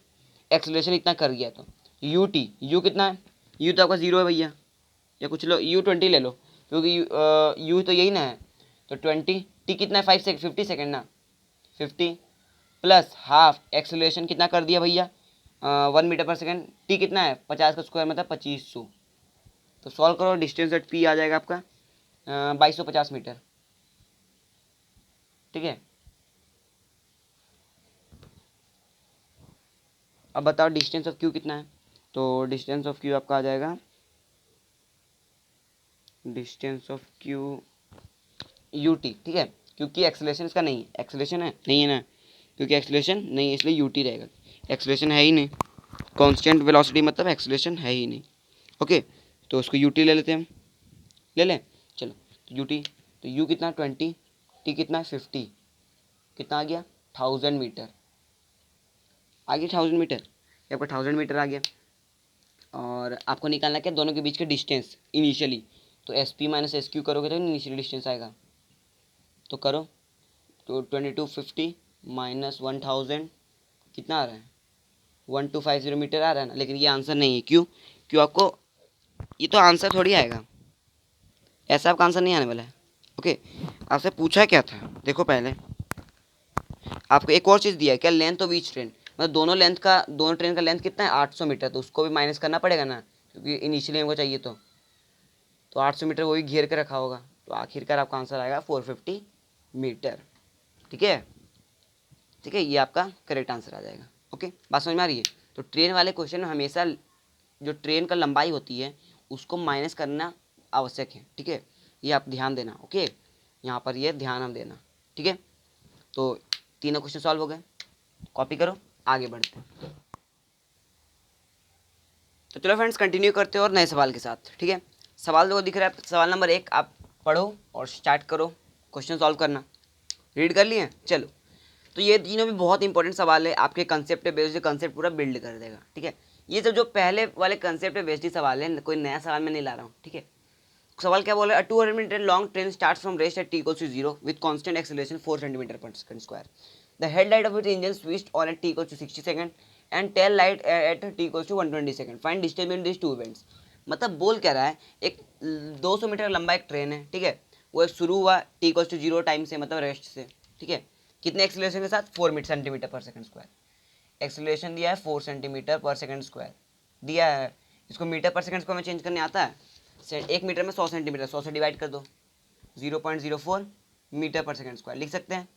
एक्सेलरेशन इतना कर गया तो यू टी, यू कितना है, यू तो आपका 0 है भैया, या कुछ लो U20 ले लो, क्योंकि यू तो यही ना है, तो 20, टी कितना है 50 सेकेंड ना, 50 प्लस हाफ एक्सेलरेशन कितना कर दिया भैया 1 मीटर पर सेकंड, टी कितना है 50 का स्क्वायर मतलब 2500, तो सॉल्व करो, डिस्टेंस एट पी आ जाएगा आपका 2250 मीटर, ठीक है। अब बताओ डिस्टेंस ऑफ क्यू कितना है, तो डिस्टेंस ऑफ क्यू आपका आ जाएगा, distance of Q U T, ठीक है। क्योंकि एक्सेलरेशन इसका नहीं है, एक्सेलरेशन है नहीं है ना, क्योंकि एक्सेलरेशन नहीं है इसलिए यू टी रहेगा, एक्सेलरेशन है ही नहीं, कांस्टेंट वेलोसिटी मतलब एक्सेलरेशन है ही नहीं, ओके। तो उसको यू टी ले लेते हैं हम, ले लें, चलो। तो यू टी, तो यू कितना 20, टी कितना 50, कितना आ गया 1000 मीटर, आ गया 1000 मीटर, ये आपका 1000 मीटर आ गया। और आपको निकालना क्या, दोनों के बीच के डिस्टेंस इनिशियली, तो S P minus S Q करोगे तो इनिशियली डिस्टेंस आएगा, तो करो, तो 2250 माइनस 1000 कितना आ रहा है 1250 मीटर आ रहा है ना, लेकिन ये आंसर नहीं है, क्यों? क्यों आपको ये तो आंसर थोड़ी आएगा, ऐसा आपका आंसर नहीं आने वाला है, ओके। आपसे पूछा क्या था, देखो पहले आपको एक और चीज़ दिया है क्या, लेंथ ऑफ ईच ट्रेन, मतलब दोनों ट्रेन का लेंथ कितना है 800 मीटर, तो उसको भी माइनस करना पड़ेगा ना, क्योंकि इनिशियली हमको चाहिए तो 800 मीटर वो भी घेर के रखा होगा, तो आखिरकार आपका आंसर आएगा 450 मीटर, ठीक है, ठीक है। ये आपका करेक्ट आंसर आ जाएगा, ओके। बात समझ में आ रही है? तो ट्रेन वाले क्वेश्चन में हमेशा जो ट्रेन का लंबाई होती है उसको माइनस करना आवश्यक है, ठीक है। ये आप ध्यान देना, ओके, यहाँ पर ये ध्यान हम देना, ठीक है। तो तीनों क्वेश्चन सॉल्व हो गए, कॉपी करो, आगे बढ़ते हैं। तो चलो फ्रेंड्स कंटिन्यू करते हैं और नए सवाल के साथ, ठीक है। सवाल जो दिख रहा है, सवाल नंबर 1 आप पढ़ो और स्टार्ट करो क्वेश्चन सॉल्व करना। रीड कर लिए? चलो, तो ये तीनों भी बहुत इंपॉर्टेंट सवाल है, आपके कंसेप्ट पे बेस्ड कंसेप्ट पूरा बिल्ड कर देगा। ठीक है, ये सब जो पहले वाले कंसेप्ट पे बेस्ड ही सवाल है, कोई नया सवाल मैं नहीं ला रहा हूँ। ठीक है, सवाल क्या बोल रहा है? 200 metre long train starts from rest at t equals to 0 with constant acceleration 4 cm per second square. The headlight of its engine switched on at t equals to 60 second and tail light at t equals to 120 second. Find distance between these two events. मतलब बोल क्या रहा है, एक 200 metre लंबा एक train है। ठीक है, वो एक शुरू हुआ t equals to 0 टाइम से, मतलब रेस्ट से। ठीक है, कितने एक्सेलरेशन के साथ? 4 सेंटीमीटर पर सेकंड स्क्वायर। एक्सेलरेशन दिया है 4 सेंटीमीटर पर सेकंड स्क्वायर दिया है। इसको मीटर पर सेकंड स्क्वायर में चेंज करने आता है? 1 मीटर में 100 सेंटीमीटर, 100 से डिवाइड कर दो, 0.04 मीटर पर सेकंड स्क्वायर लिख सकते हैं।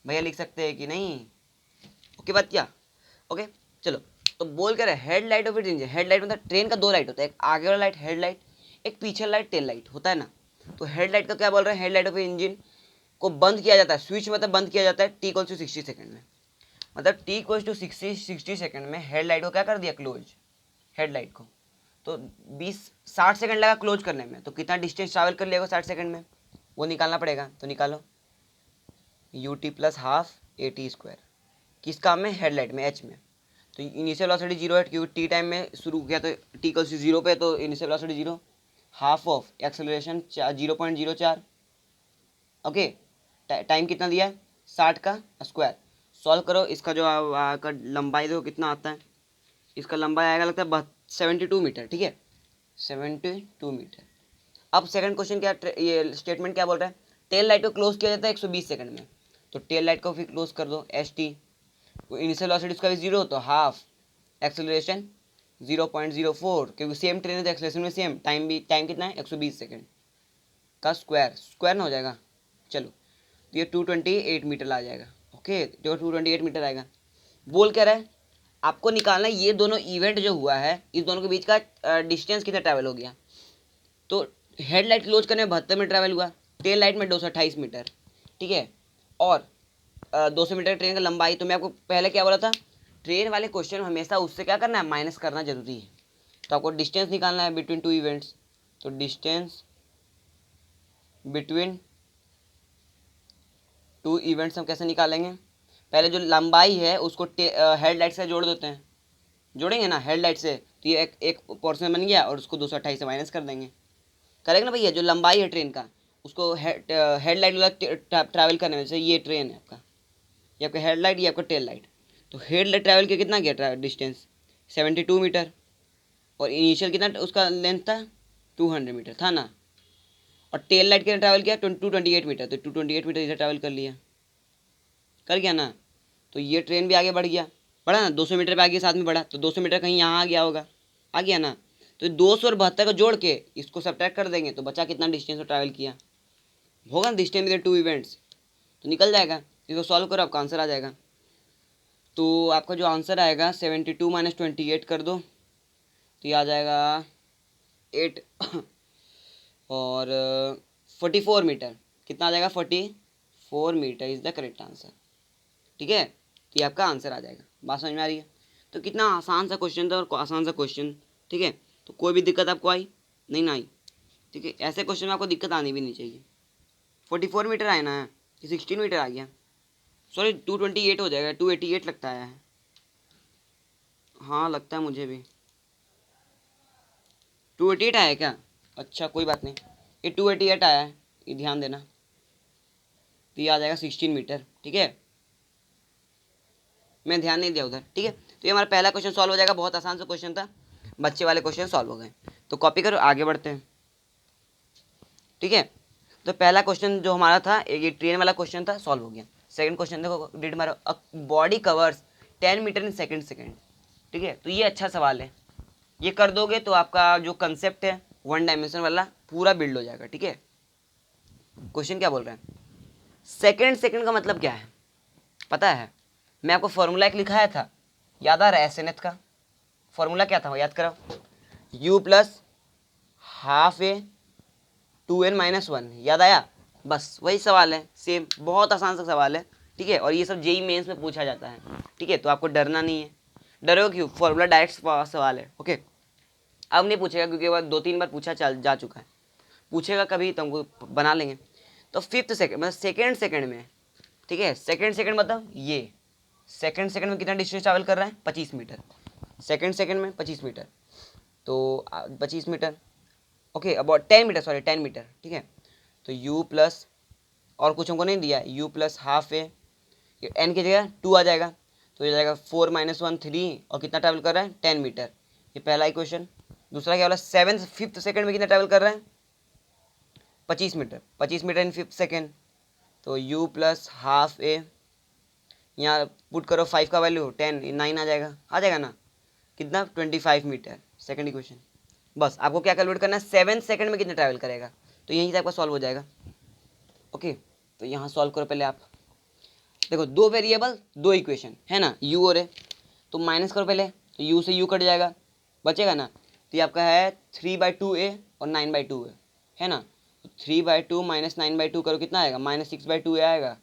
भैया लिख सकते हैं कि नहीं? ओके बात क्या? ओके चलो, तो बोल कर headlight of it engine. Headlight मतलब ट्रेन का 2 लाइट होता है, एक आगे वाला लाइट हेडलाइट, एक पीछे लाइट टेल लाइट होता है ना। तो हेडलाइट का क्या बोल रहे हैं? हेडलाइट ऑफ इंजन को बंद किया जाता है, स्विच मतलब बंद किया जाता है t इक्वल टू 60 सेकंड में। मतलब t इक्वल टू 60 सेकंड में हेडलाइट को क्या कर दिया? क्लोज। हेडलाइट को तो 60 सेकंड लगा क्लोज करने में, तो कितना डिस्टेंस ट्रैवल कर लेगा 60 सेकंड में, वो निकालना पड़ेगा। तो निकालो, ut plus half AT square. किस काम में? हेडलाइट में, h में। तो इनिशियल वेलोसिटी 0 है क्योंकि टी टाइम में शुरू किया, तो t इक्वल टू 0 पे, तो initial velocity 0, half of acceleration 0.04। Okay, time कितना दिया है? 60 का स्क्वायर। सॉल्व करो, इसका जो का लंबाई देखो कितना आता है। इसका लंबाई आएगा लगता है 72 मीटर। ठीक है, 72 मीटर। अब सेकंड क्वेश्चन क्या, ये स्टेटमेंट क्या बोल रहा है? टेल लाइट को क्लोज किया जाता है 120 सेकंड में, तो टेल लाइट को फिर क्लोज कर दो, एस टी। इनिशियल वेलोसिटी उसका भी 0, तो हाफ एक्सेलरेशन 0.04, क्योंकि सेम ट्रेन है तो एक्सेलरेशन में सेम, टाइम भी, टाइम कितना है? 120 सेकंड का स्क्वायर, स्क्वायर ना हो जाएगा। चलो, तो ये 228 मीटर आ जाएगा। ओके, जो 228 मीटर आएगा। बोल क्या रहा है? आपको निकालना है ये दोनों इवेंट जो हुआ है, इस दोनों के बीच का डिस्टेंस कितना ट्रैवल हो गया। तो हेडलाइट क्लोज करने में 72 मीटर ट्रैवल हुआ, टेल लाइट में 228 मीटर। ठीक है, और 200 मीटर ट्रेन का लंबाई। तो मैं आपको पहले क्या बोला था, ट्रेन वाले क्वेश्चन में हमेशा उससे क्या करना है? माइनस करना जरूरी है। तो आपको डिस्टेंस निकालना है बिटवीन टू इवेंट्स, तो डिस्टेंस बिटवीन टू इवेंट्स हम कैसे निकालेंगे? पहले जो लंबाई है उसको हेडलाइट से जोड़ देते हैं, जोड़ेंगे ना हेडलाइट से, तो ये एक पोर्शन बन गया, और उसको 228 से माइनस कर देंगे। करेक्ट ना भैया? जो लंबाई है ट्रेन का, उसको हेडलाइट वाला ट्रैवल करने में, जैसे ये ट्रेन है आपका, ये आपका हेडलाइट, ये आपका टेल लाइट। तो हेडलाइट ट्रैवल के कितना गया डिस्टेंस? 72 मीटर, और इनिशियल कितना उसका लेंथ था? 200 मीटर था ना। और टेल लाइट कितना ट्रैवल किया? 228 मीटर, तो 228 मीटर इधर ट्रैवल कर लिया, कर गया ना। तो ये ट्रेन भी आगे बढ़ गया, बढ़ा ना, 200 मीटर पे आगे साथ में बढ़ा, तो 200 मीटर कहीं यहाँ आ गया होगा, आ गया ना। तो 200 और 72 को जोड़ के इसको सब्ट्रैक्ट कर देंगे, तो बचा कितना डिस्टेंस ट्रैवल किया होगा ना, डिस्टेंस विद टू इवेंट्स, तो निकल जाएगा। इसको सॉल्व करो, आपका आंसर आ जाएगा। तो आपका जो आंसर आएगा 72 माइनस 28 कर दो, तो ये आ जाएगा 8 और 44 मीटर। कितना आ जाएगा? 44 metre is the correct answer. ठीक है, तो ये आपका आंसर आ जाएगा। बात समझ में आ रही है? तो कितना आसान सा क्वेश्चन था, और आसान सा क्वेश्चन। ठीक है, तो कोई भी दिक्कत आपको आई? नहीं ना आई? ठीक है, ऐसे क्वेश्चन में आपको दिक्कत आनी भी नहीं चाहिए। 44 मीटर आए ना, कि 16 मीटर आ गया? सॉरी, 228 हो जाएगा, 288 लगता है। हाँ लगता है मुझे भी 288 आया क्या? अच्छा कोई बात नहीं, ये 288 आया है, ये ध्यान देना। तो ये आ जाएगा 16 मीटर। ठीक है, मैं ध्यान नहीं दिया उधर। ठीक है, तो ये हमारा पहला क्वेश्चन सॉल्व हो जाएगा। बहुत आसान सा क्वेश्चन था, बच्चे वाले क्वेश्चन सॉल्व हो गए। तो कॉपी करो, आगे बढ़ते हैं। ठीक है, तो पहला क्वेश्चन जो हमारा था, ये ट्रेन वाला क्वेश्चन था, सॉल्व हो गया। सेकंड क्वेश्चन देखो, डिड मारो, body covers 10 metre in second. ठीक है, तो ये अच्छा सवाल है, ये कर दोगे तो आपका जो कंसेप्ट है 1 डायमेंशन वाला पूरा बिल्ड हो जाएगा। ठीक है, क्वेश्चन क्या बोल रहे हैं? सेकंड का मतलब क्या है पता है? मैं आपको फॉर्मूला एक लिखाया था, याद आ रहा है? SNF का फॉर्मूला क्या था वो याद करो, u प्लस हाफ ए 2n माइनस 1, याद आया? बस वही सवाल है, सेम, बहुत आसान सा सवाल है। ठीक है, और ये सब जेई मेंस में पूछा जाता है। ठीक है, तो आपको डरना नहीं है। डरो क्यों? फॉर्मूला डायरेक्ट सवाल है। ओके, अब नहीं पूछेगा क्योंकि वो 2-3 बार पूछा चल जा चुका है, पूछेगा कभी तो हमको बना लेंगे। तो फिफ्थ सेकंड मतलब सेकंड में, ठीक है, सेकंड मतलब ये सेकंड में कितना डिस्टेंस ट्रैवल कर रहा है, 25 मीटर, सेकंड में 25 मीटर, तो 25 metre, okay about 10 metre, sorry 10 metre, ठीक है। तो u प्लस और कुछ हमको नहीं दिया, u प्लस हाफ ए, एन की जगह 2 आ जाएगा, तो ये जाएगा 4 - 1 3, और कितना ट्रैवल कर रहा है 10 मीटर, ये पहला इक्वेशन। दूसरा क्या बोला, फिफ्थ सेकंड में कितना ट्रैवल कर रहा है 25 metre, 25 metre in fifth second, तो u प्लस हाफ ए, यहाँ पुट करो 5 का वैल्यू 10, 9 आ जाएगा ना, कितना 25 मीटर, सेकंड इक्वेशन। बस आपको क्या कैलकुलेट करना है, 7 सेकंड में कितना ट्रैवल करेगा, तो यहीं से आपका सॉल्व हो जाएगा। ओके, तो यहाँ सॉल्व करो पहले आप, देखो 2 वेरिएबल 2 इक्वेशन है ना, u और ए, तो माइनस करो पहले, तो u से u कट जाएगा, बचेगा ना, तो ये आपका है 3/2a और 9/2 है ना, तो 3/2 - 9/2 करो, कितना आएगा -6/2a आएगा,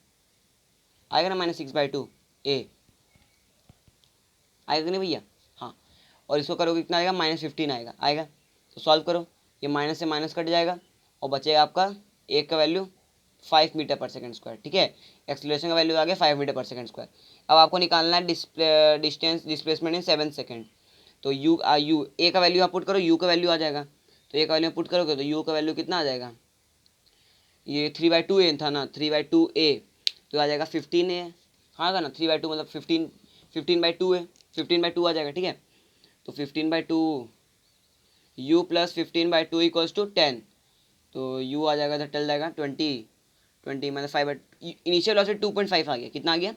आएगा ना -6/2a आएगा कि नहीं भैया, हाँ, और इसको करोगे कितना आएगा -15 आएगा, तो सॉल्व करो, ये माइनस से माइनस कट जाएगा और बचेगा आपका एक का वैल्यू 5 मीटर पर सेकंड स्क्वायर, ठीक है, एक्सेलरेशन का वैल्यू आ गया 5 मीटर पर सेकंड स्क्वायर। अब आपको निकालना है डिस्प्लेसमेंट इन 7 सेकंड, तो यू ए का वैल्यू आप पुट करो, यू का वैल्यू आ जाएगा, तो ए का वैल्यू पुट करोगे तो यू का वैल्यू कितना आ जाएगा, ये 3/2a था ना, 3/2a, तो आ जाएगा 15a, हाँ ना 3/2 मतलब 15/2 है, 15/2 आ जाएगा, ठीक है, तो 15/2 u प्लस 15/2 इक्वल्स टू 10, तो u आ जाएगा तो टल जाएगा 20 मतलब 5, इनिशियल वेलोसिटी 2.5 आ गया, कितना आ गया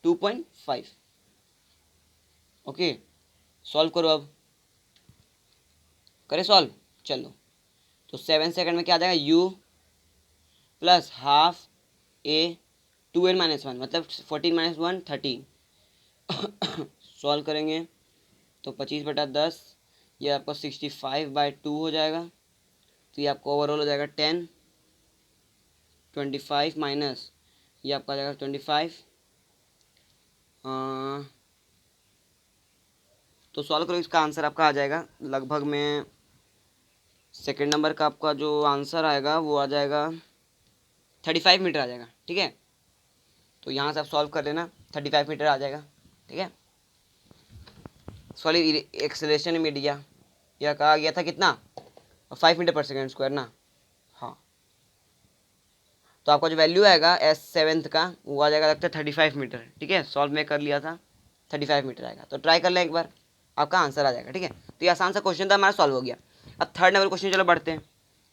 2.5। ओके, सॉल्व करो अब, करें सॉल्व, चलो, तो 7 सेकंड में क्या आ जाएगा, u प्लस हाफ ए 2n - 1 मतलब 14 - 1 13, सॉल्व करेंगे तो 25/10, ये आपको 65/2 हो जाएगा, तो ये आपको ओवरऑल हो जाएगा 10, 25 माइनस ये आपका आ जाएगा 25, तो सॉल्व करो, इसका आंसर आपका आ जाएगा लगभग में, सेकंड नंबर का आपका जो आंसर आएगा वो आ जाएगा 35 मीटर आ जाएगा, ठीक है, तो यहाँ से आप सॉल्व कर लेना, 35 मीटर आ जाएगा, ठीक है। सॉरी एक्सेलरेशन मीडिया यह कहा गया था कितना 5 मीटर पर सेकेंड स्क्वायर ना, हाँ, तो आपका जो वैल्यू आएगा S7 का वो आ जाएगा लगता है 35 मीटर, ठीक है, सॉल्व में कर लिया था 35 मीटर आएगा, तो ट्राई कर लें एक बार, आपका आंसर आ जाएगा, ठीक है। तो ये आसान सा क्वेश्चन था हमारा, सॉल्व हो गया। अब थर्ड नंबर क्वेश्चन चलो बढ़ते हैं,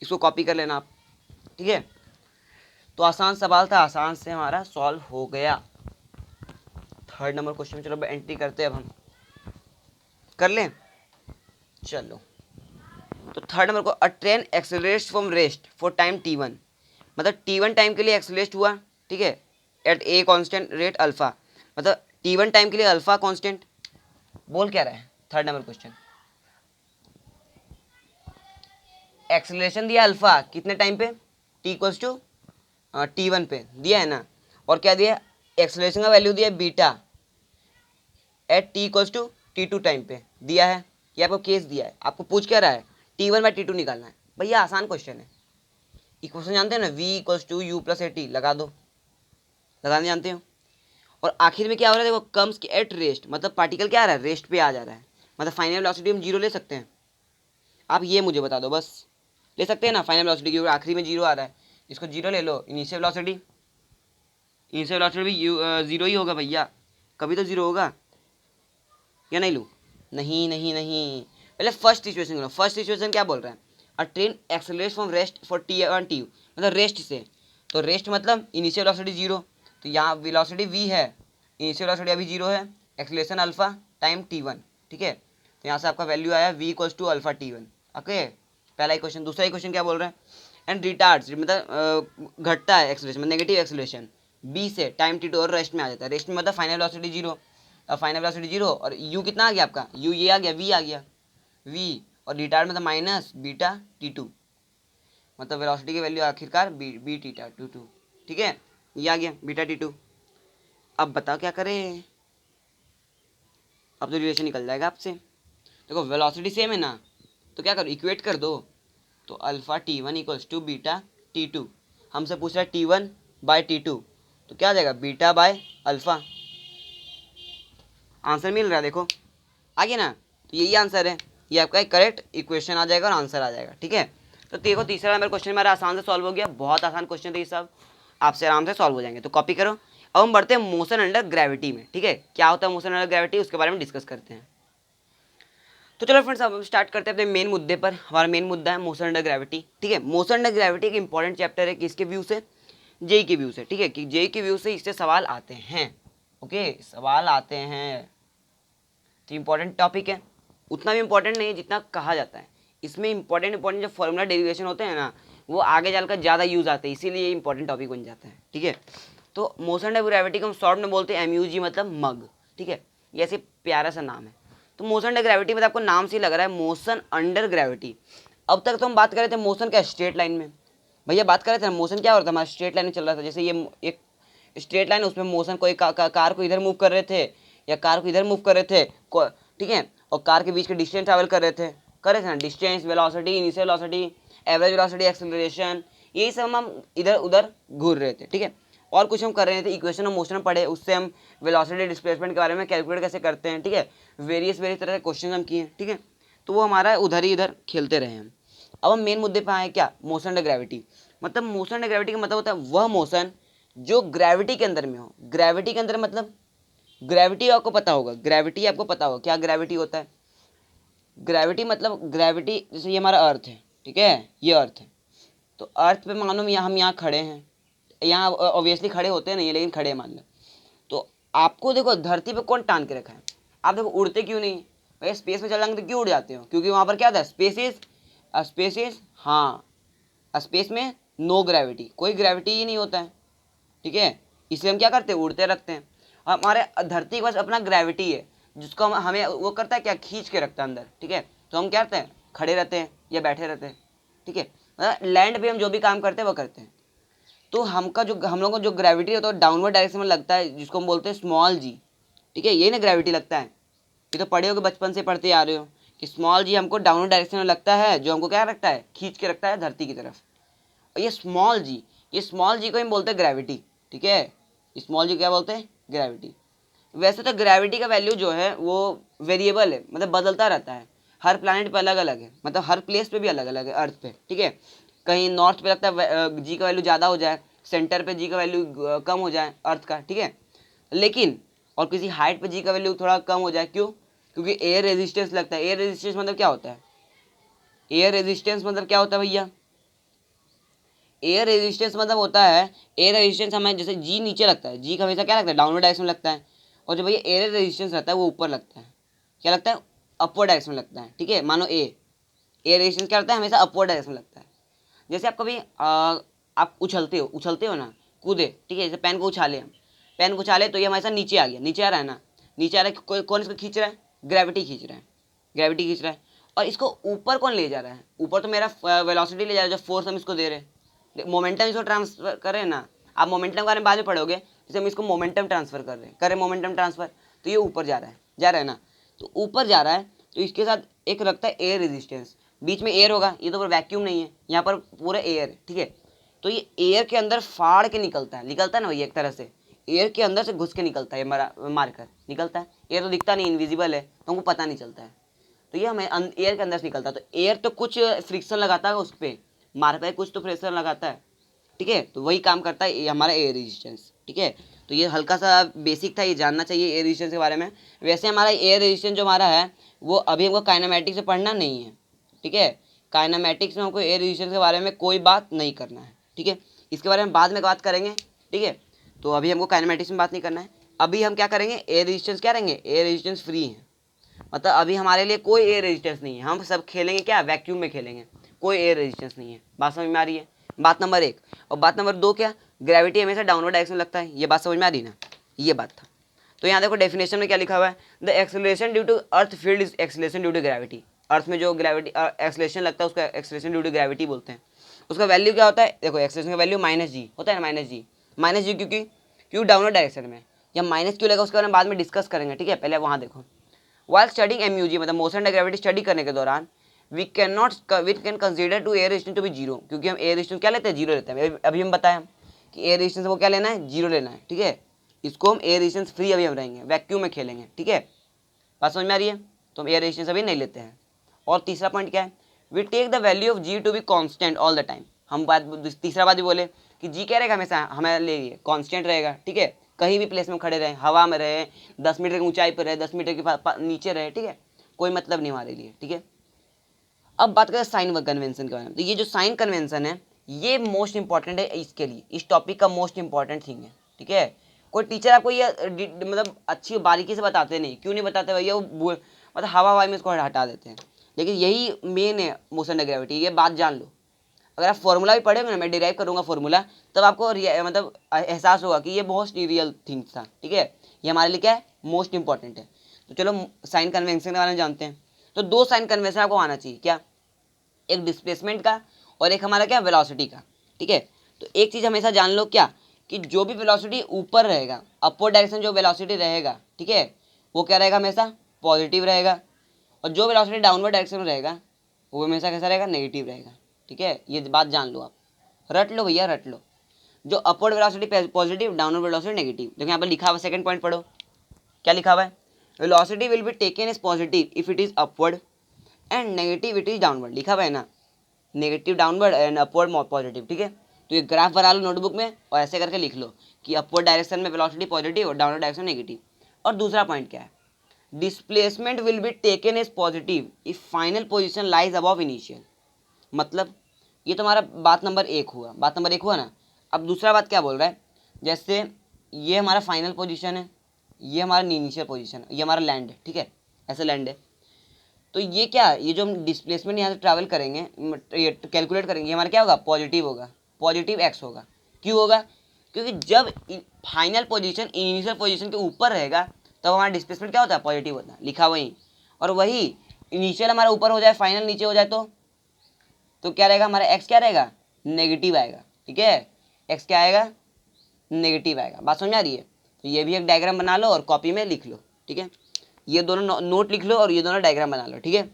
इसको कॉपी कर लेना आप, ठीक है, तो आसान सवाल था, आसान से हमारा सॉल्व हो गया। थर्ड नंबर क्वेश्चन चलो एंट्री करते हैं, अब हम कर लें, चलो, तो थर्ड नंबर को, अ train accelerates from rest for time t1, मतलब t1 टाइम के लिए एक्सेलरेट हुआ, ठीक है, at a constant rate alpha, मतलब t1 टाइम के लिए अल्फा कांस्टेंट, बोल क्या रहा है थर्ड नंबर क्वेश्चन, एक्सेलरेशन दिया अल्फा कितने टाइम पे, t इक्वल्स टू t1 पे दिया है ना, और क्या दिया, एक्सेलरेशन का वैल्यू दिया beta at t equals to t2 time पे दिया है, ये आपको केस दिया है, आपको पूछ क्या रहा है t1/t2 निकालना है, भैया आसान क्वेश्चन है, इक्वेशन जानते हैं ना, v equals to u plus at लगा दो, लगाने जानते हो, और आखिर में क्या हो रहा है देखो, कम्स एट रेस्ट, मतलब पार्टिकल क्या आ रहा है, रेस्ट पे आ जा रहा है, मतलब फाइनल वेलोसिटी हम जीरो ले सकते हैं, आप ये मुझे बता दो बस, ले सकते हैं ना फाइनल वेलोसिटी की, आखिरी में जीरो आ रहा है, इसको जीरो ले लो, इनिशियल वेलोसिटी भी जीरो ही होगा भैया, कभी तो जीरो होगा, या नहीं लूँ, नहीं नहीं नहीं, पहले फर्स्ट सिचुएशन लो, फर्स्ट सिचुएशन क्या बोल रहा है, अ train accelerates from rest for t1 मतलब रेस्ट से, तो रेस्ट मतलब इनिशियल वेलोसिटी जीरो, तो यहाँ वेलोसिटी v है, इनिशियल वेलोसिटी अभी जीरो है, एक्सेलरेशन अल्फा टाइम t1, ठीक है, तो यहाँ से आपका वैल्यू आया v equals to alpha t1, okay, पहला इक्वेशन। दूसरा इक्वेशन क्या बोल रहा है, एंड रिटार्ड्स मतलब घटता है एक्सेलरेशन, मतलब नेगेटिव एक्सेलरेशन b से टाइम t2 और रेस्ट में आ जाता है, रेस्ट में मतलब final velocity zero, final velocity zero, और u कितना आ गया आपका, u ये आ गया, v आ गया, v, और रिटार्ड मतलब माइनस बीटा t2, मतलब वेलोसिटी की वैल्यू आखिरकार बी टीटा टू, ठीक है, ये आ गया बीटा t2। अब बताओ क्या करें, अब तो रिलेशन निकल जाएगा आपसे, देखो वेलोसिटी सेम है ना, तो क्या करो, इक्वेट कर दो। तो alpha T1 equals to beta T2, हमसे पूछ रहा है T1 बाय T2, तो क्या आ जाएगा, बीटा बाय अल्फा। आंसर मिल रहा है, देखो आ गया ना। तो यही आंसर है, ये आपका एक करेक्ट इक्वेशन आ जाएगा और आंसर आ जाएगा, ठीक है। तो देखो तीसरा नंबर क्वेश्चन हमारा आसान से सॉल्व हो गया, बहुत आसान क्वेश्चन थे ये सब, आपसे आराम से सॉल्व हो जाएंगे। तो कॉपी करो। अब हम बढ़ते हैं मोशन अंडर ग्रेविटी में, ठीक है। क्या होता है मोशन अंडर ग्रेविटी, उसके बारे में डिस्कस करते हैं। तो चलो फ्रेंड्स, अब हम स्टार्ट करते हैं अपने मेन मुद्दे पर। हमारा मेन मुद्दा है मोशन अंडर ग्रेविटी, ठीक है। मोशन अंडर ग्रेविटी एक इंपॉर्टेंट चैप्टर है, किसके व्यू से, जेई के व्यू से, ठीक है, कि जेई के व्यू से इससे सवाल आते हैं, ओके, सवाल आते हैं। तो इंपॉर्टेंट टॉपिक है, उतना भी इंपॉर्टेंट नहीं है जितना कहा जाता है। इसमें इंपॉर्टेंट जो फॉर्मूला डेरिवेशन होते हैं ना, वो आगे चलकर ज़्यादा यूज़ आते हैं, इसीलिए ये इंपॉर्टेंट टॉपिक बन जाता है, ठीक है। तो मोशन अंडर ग्रेविटी को हम शॉर्ट में बोलते हैं MUG, मतलब मग, ठीक है। ये ऐसे प्यारा सा नाम है। तो मोशन अंडर ग्रेविटी मतलब आपको नाम से ही लग रहा है मोशन अंडर ग्रेविटी। अब तक तो हम बात कर रहे थे मोशन का स्ट्रेट लाइन में, भैया बात कर रहे थे मोशन क्या हो रहा था, हमारा स्ट्रेट लाइन में चल रहा था। जैसे ये एक स्ट्रेट लाइन है, उसमें मोशन कोई कार को इधर मूव कर रहे थे या कार को इधर मूव कर रहे थे, ठीक है, और कार के बीच के डिस्टेंस ट्रैवल कर रहे थे ना, distance, velocity, initial velocity, average velocity, acceleration, यही सब हम इधर उधर घूर रहे थे, ठीक है। और कुछ हम कर रहे थे, इक्वेशन ऑफ मोशन पढ़े, उससे हम वेलोसिटी डिस्प्लेसमेंट के बारे में कैलकुलेट कैसे करते हैं, ठीक है। वेरियस तरह के क्वेश्चन हम किए, ठीक है। तो वो हमारा उधर ही इधर खेलते रहे हम। अब हम मेन मुद्दे पे आए, क्या, मोशन अंडर ग्रेविटी। मतलब मोशन अंडर ग्रेविटी का मतलब होता है वह मोशन जो ग्रेविटी के अंदर में हो। ग्रेविटी के अंदर मतलब ग्रेविटी आपको पता होगा, ग्रेविटी आपको पता होगा क्या ग्रेविटी होता है। ग्रेविटी मतलब ग्रेविटी, जैसे ये हमारा अर्थ है, ठीक है, ये अर्थ है। तो अर्थ पे मानो हम यहाँ खड़े हैं, यहाँ ऑब्वियसली खड़े होते नहीं है, लेकिन खड़े मान लो। तो आपको देखो धरती पे कौन टान के रखा है, आप देखो उड़ते क्यों नहीं भाई, स्पेस में चल जाएंगे तो क्यों उड़ जाते हो, क्योंकि वहाँ पर क्या था, स्पेसिस, हाँ, स्पेस में नो ग्रेविटी, कोई ग्रेविटी ही नहीं होता है, ठीक है। इसलिए हम क्या करते हैं, उड़ते रखते हैं। हमारे धरती के पास अपना ग्रेविटी है, जिसको हमें वो करता है क्या, खींच के रखता है अंदर, ठीक है। तो हम क्या करते हैं, खड़े रहते हैं या बैठे रहते हैं, ठीक है। लैंड पे हम जो भी काम करते हैं वो करते हैं। तो हम लोगों को जो ग्रेविटी होता है डाउनवर्ड डायरेक्शन में लगता है, जिसको हम बोलते हैं स्मॉल जी, ठीक है, यही ना ग्रेविटी लगता है। ये तो पढ़े हो कि बचपन से पढ़ते आ रहे हो कि स्मॉल जी हमको डाउनवर्ड डायरेक्शन में लगता है, जो हमको क्या रखता है, खींच के रखता है धरती की तरफ। और ये स्मॉल जी को हम बोलते हैं ग्रेविटी, ठीक है। स्मॉल जी क्या बोलते हैं, ग्रेविटी। वैसे तो ग्रेविटी का वैल्यू जो है वो वेरिएबल है, मतलब बदलता रहता है, हर प्लैनेट पे अलग अलग है, मतलब हर प्लेस पे भी अलग अलग है अर्थ पे, ठीक है। कहीं नॉर्थ पे लगता है जी का वैल्यू ज़्यादा हो जाए, सेंटर पे जी का वैल्यू कम हो जाए अर्थ का, ठीक है। लेकिन और किसी हाइट पे जी का वैल्यू थोड़ा कम हो जाए, क्यों, क्योंकि एयर रेजिस्टेंस लगता है। एयर रेजिस्टेंस मतलब क्या होता है, एयर रेजिस्टेंस मतलब क्या होता है भैया, एयर रेजिस्टेंस मतलब होता है, एयर रेजिस्टेंस हमें जैसे जी नीचे लगता है, जी का हमेशा क्या लगता है, डाउनवर्ड डायरेक्शन में लगता है। और जो भैया एयर रेजिस्टेंस रहता है वो ऊपर लगता है, क्या लगता है, अपवर्ड डायरेक्शन में लगता है, ठीक है। मानो एयर रेजिस्टेंस क्या लगता है, हमेशा अपवर्ड डायरेक्शन में लगता है। जैसे आप कभी आप उछलते हो ना, कूदे, ठीक है, जैसे पेन को उछाले हम, पेन को उछाले तो ये हमेशा नीचे आ गया, नीचे आ रहा है ना, नीचे आ रहा है, कौन इसको खींच रहा है, ग्रेविटी खींच रहा है, ग्रेविटी खींच रहा है। और इसको ऊपर कौन ले जा रहा है, ऊपर तो मेरा वेलोसिटी ले जा रहा है, जो फोर्स हम इसको दे रहे हैं, मोमेंटम इसको ट्रांसफर करें ना, आप मोमेंटम के बारे में बाद में पढ़ोगे। जैसे हम इसको मोमेंटम ट्रांसफर कर रहे हैं, करें मोमेंटम ट्रांसफर, तो ये ऊपर जा रहा है ना, तो ऊपर जा रहा है, तो इसके साथ एक रखता है एयर रेजिस्टेंस, बीच में एयर होगा, ये तो पर वैक्यूम नहीं है, यहाँ पर पूरा एयर है, ठीक है। तो ये एयर के अंदर फाड़ के निकलता है ना भैया, एक तरह से एयर के अंदर से घुस के निकलता है, मारकर निकलता है। एयर तो दिखता नहीं, इनविजिबल है, तो हमको पता नहीं चलता है, तो ये हमें एयर के अंदर से निकलता है। तो एयर तो कुछ फ्रिक्शन लगाता है उस पर, मार पे कुछ तो प्रेशर लगाता है, ठीक है। तो वही काम करता है ये हमारा एयर रेजिस्टेंस, ठीक है। तो ये हल्का सा बेसिक था, ये जानना चाहिए एयर रेजिस्टेंस के बारे में। वैसे हमारा एयर रेजिस्टेंस जो हमारा है वो अभी हमको काइनेमैटिक्स से पढ़ना नहीं है, ठीक है। काइनेमैटिक्स में हमको एयर रेजिस्टेंस के बारे में कोई बात नहीं करना है, ठीक है। इसके बारे में बाद में बात करेंगे, ठीक है। तो अभी हमको काइनेमैटिक्स में बात नहीं करना है। अभी हम क्या करेंगे, एयर रेजिस्टेंस क्या करेंगे, एयर रेजिस्टेंस फ्री है, मतलब अभी हमारे लिए कोई एयर रेजिस्टेंस नहीं है, हम सब खेलेंगे क्या, वैक्यूम में खेलेंगे, कोई एयर रेजिस्टेंस नहीं है। बात समझ में आ रही है, बात नंबर 1। और बात नंबर 2 क्या, ग्रेविटी हमेशा डाउनवर्ड डायरेक्शन में लगता है, ये बात समझ में आ रही ना, ये बात था। तो यहाँ देखो डेफिनेशन में क्या लिखा हुआ है, the acceleration due to earth field is acceleration due to gravity. Earth में जो ग्रेविटी एक्सेलरेशन लगता है उसका एक्सेलरेशन ड्यू टू ग्रेविटी बोलते हैं। उसका वैल्यू क्या होता है, देखो एक्सेलरेशन का वैल्यू -g होता है ना, -g क्योंकि डाउनवर्ड डायरेक्शन में, या माइनस क्यों लगा उसके बारे में बाद में डिस्कस करेंगे, ठीक है। पहले वहाँ देखो, वाइल स्टडिंग MUG मतलब मोशन अंडर ग्रेविटी स्टडी करने के दौरान we can consider to air resistance to be zero, क्योंकि हम एयर रेजिस्टेंस क्या लेते हैं, जीरो लेते हैं। अभी हम बताएं कि एयर रेजिस्टेंस को क्या लेना है, जीरो लेना है, ठीक है। इसको हम एयर रेजिस्टेंस फ्री अभी हम रहेंगे, वैक्यूम में खेलेंगे, ठीक है। बात समझ में आ रही है? तो हम एयर रेजिस्टेंस अभी नहीं लेते हैं। और तीसरा पॉइंट क्या है, we take the value of G to be constant all the time. हम तीसरा बात भी बोले कि जी क्या रहेगा, हमेशा हमारे लिए कॉन्स्टेंट रहेगा, ठीक है। कहीं भी प्लेस में खड़े रहे, हवा में रहे, 10 मीटर की ऊंचाई पर रहे, 10 मीटर के नीचे रहे, ठीक है, कोई मतलब नहीं हमारे लिए, ठीक है। अब बात करें साइन कन्वेंशन के बारे में, तो ये जो साइन कन्वेंशन है ये मोस्ट इंपॉर्टेंट है इसके लिए, इस टॉपिक का मोस्ट इंपॉर्टेंट थिंग है, ठीक है। कोई टीचर आपको ये मतलब अच्छी बारीकी से बताते नहीं, क्यों नहीं बताते भैया, वो मतलब हवा में इसको हटा देते हैं, लेकिन यही मेन है मोशन ऑफ ग्रेविटी, ये बात जान लो। अगर आप फॉर्मूला भी पढ़ेंगे ना, मैं डिराइव करूँगा फॉर्मूला, तब आपको मतलब एहसास होगा कि ये बहुत रियल थिंग्स था, ठीक है। ये हमारे लिए क्या है, मोस्ट इंपॉर्टेंट है। तो चलो साइन कन्वेंशन के बारे में जानते हैं। तो दो साइन कन्वेंशन आपको आना चाहिए, क्या, एक डिस्प्लेसमेंट का और एक हमारा क्या, वेलोसिटी का, ठीक है। तो एक चीज़ हमेशा जान लो क्या, कि जो भी वेलोसिटी ऊपर रहेगा, अपवर्ड डायरेक्शन जो वेलोसिटी रहेगा, ठीक है, वो क्या रहेगा, हमेशा पॉजिटिव रहेगा। और जो वेलोसिटी डाउनवर्ड डायरेक्शन में रहेगा वो हमेशा कैसा रहेगा, नेगेटिव रहेगा, ठीक है। ये बात जान लो, आप रट लो भैया, रट लो। जो upward velocity positive, downward velocity negative. देखो यहाँ पर लिखा हुआ, सेकंड पॉइंट पढ़ो, क्या लिखा हुआ है, velocity will be taken as positive if it is upward and negative it is downward, लिखा हुआ है ना, negative downward and upward positive, ठीक है। तो ये ग्राफ बना लो नोटबुक में और ऐसे करके लिख लो कि अपवर्ड डायरेक्शन में वेलोसिटी पॉजिटिव और डाउनवर्ड डायरेक्शन नेगेटिव। और दूसरा पॉइंट क्या है, displacement will be taken as positive if final position lies above initial. मतलब ये तुम्हारा बात नंबर एक हुआ, बात नंबर एक हुआ ना। अब दूसरा बात क्या बोल रहा है, जैसे ये हमारा फाइनल पोजीशन है, ये हमारा इनिशियल पोजीशन है, ये हमारा लैंड है, ठीक है, ऐसे लैंड है। तो ये क्या, ये जो हम डिस्प्लेसमेंट यहाँ से ट्रैवल करेंगे, ये कैलकुलेट करेंगे, ये हमारा क्या होगा, पॉजिटिव होगा, पॉजिटिव एक्स होगा। क्यों होगा, क्योंकि जब फाइनल पोजीशन इनिशियल पोजीशन के ऊपर रहेगा तब हमारा डिस्प्लेसमेंट क्या होता है, पॉजिटिव होता है, लिखा वही। और वही इनिशियल हमारा ऊपर हो जाए, फाइनल नीचे हो जाए तो क्या रहेगा, हमारा एक्स क्या रहेगा, नेगेटिव आएगा, ठीक है। एक्स क्या आएगा, नेगेटिव आएगा। बात समझ आ रही है? तो ये भी एक डायग्राम बना लो और कॉपी में लिख लो, ठीक है। ये दोनों नोट लिख लो और ये दोनों डायग्राम बना लो, ठीक है।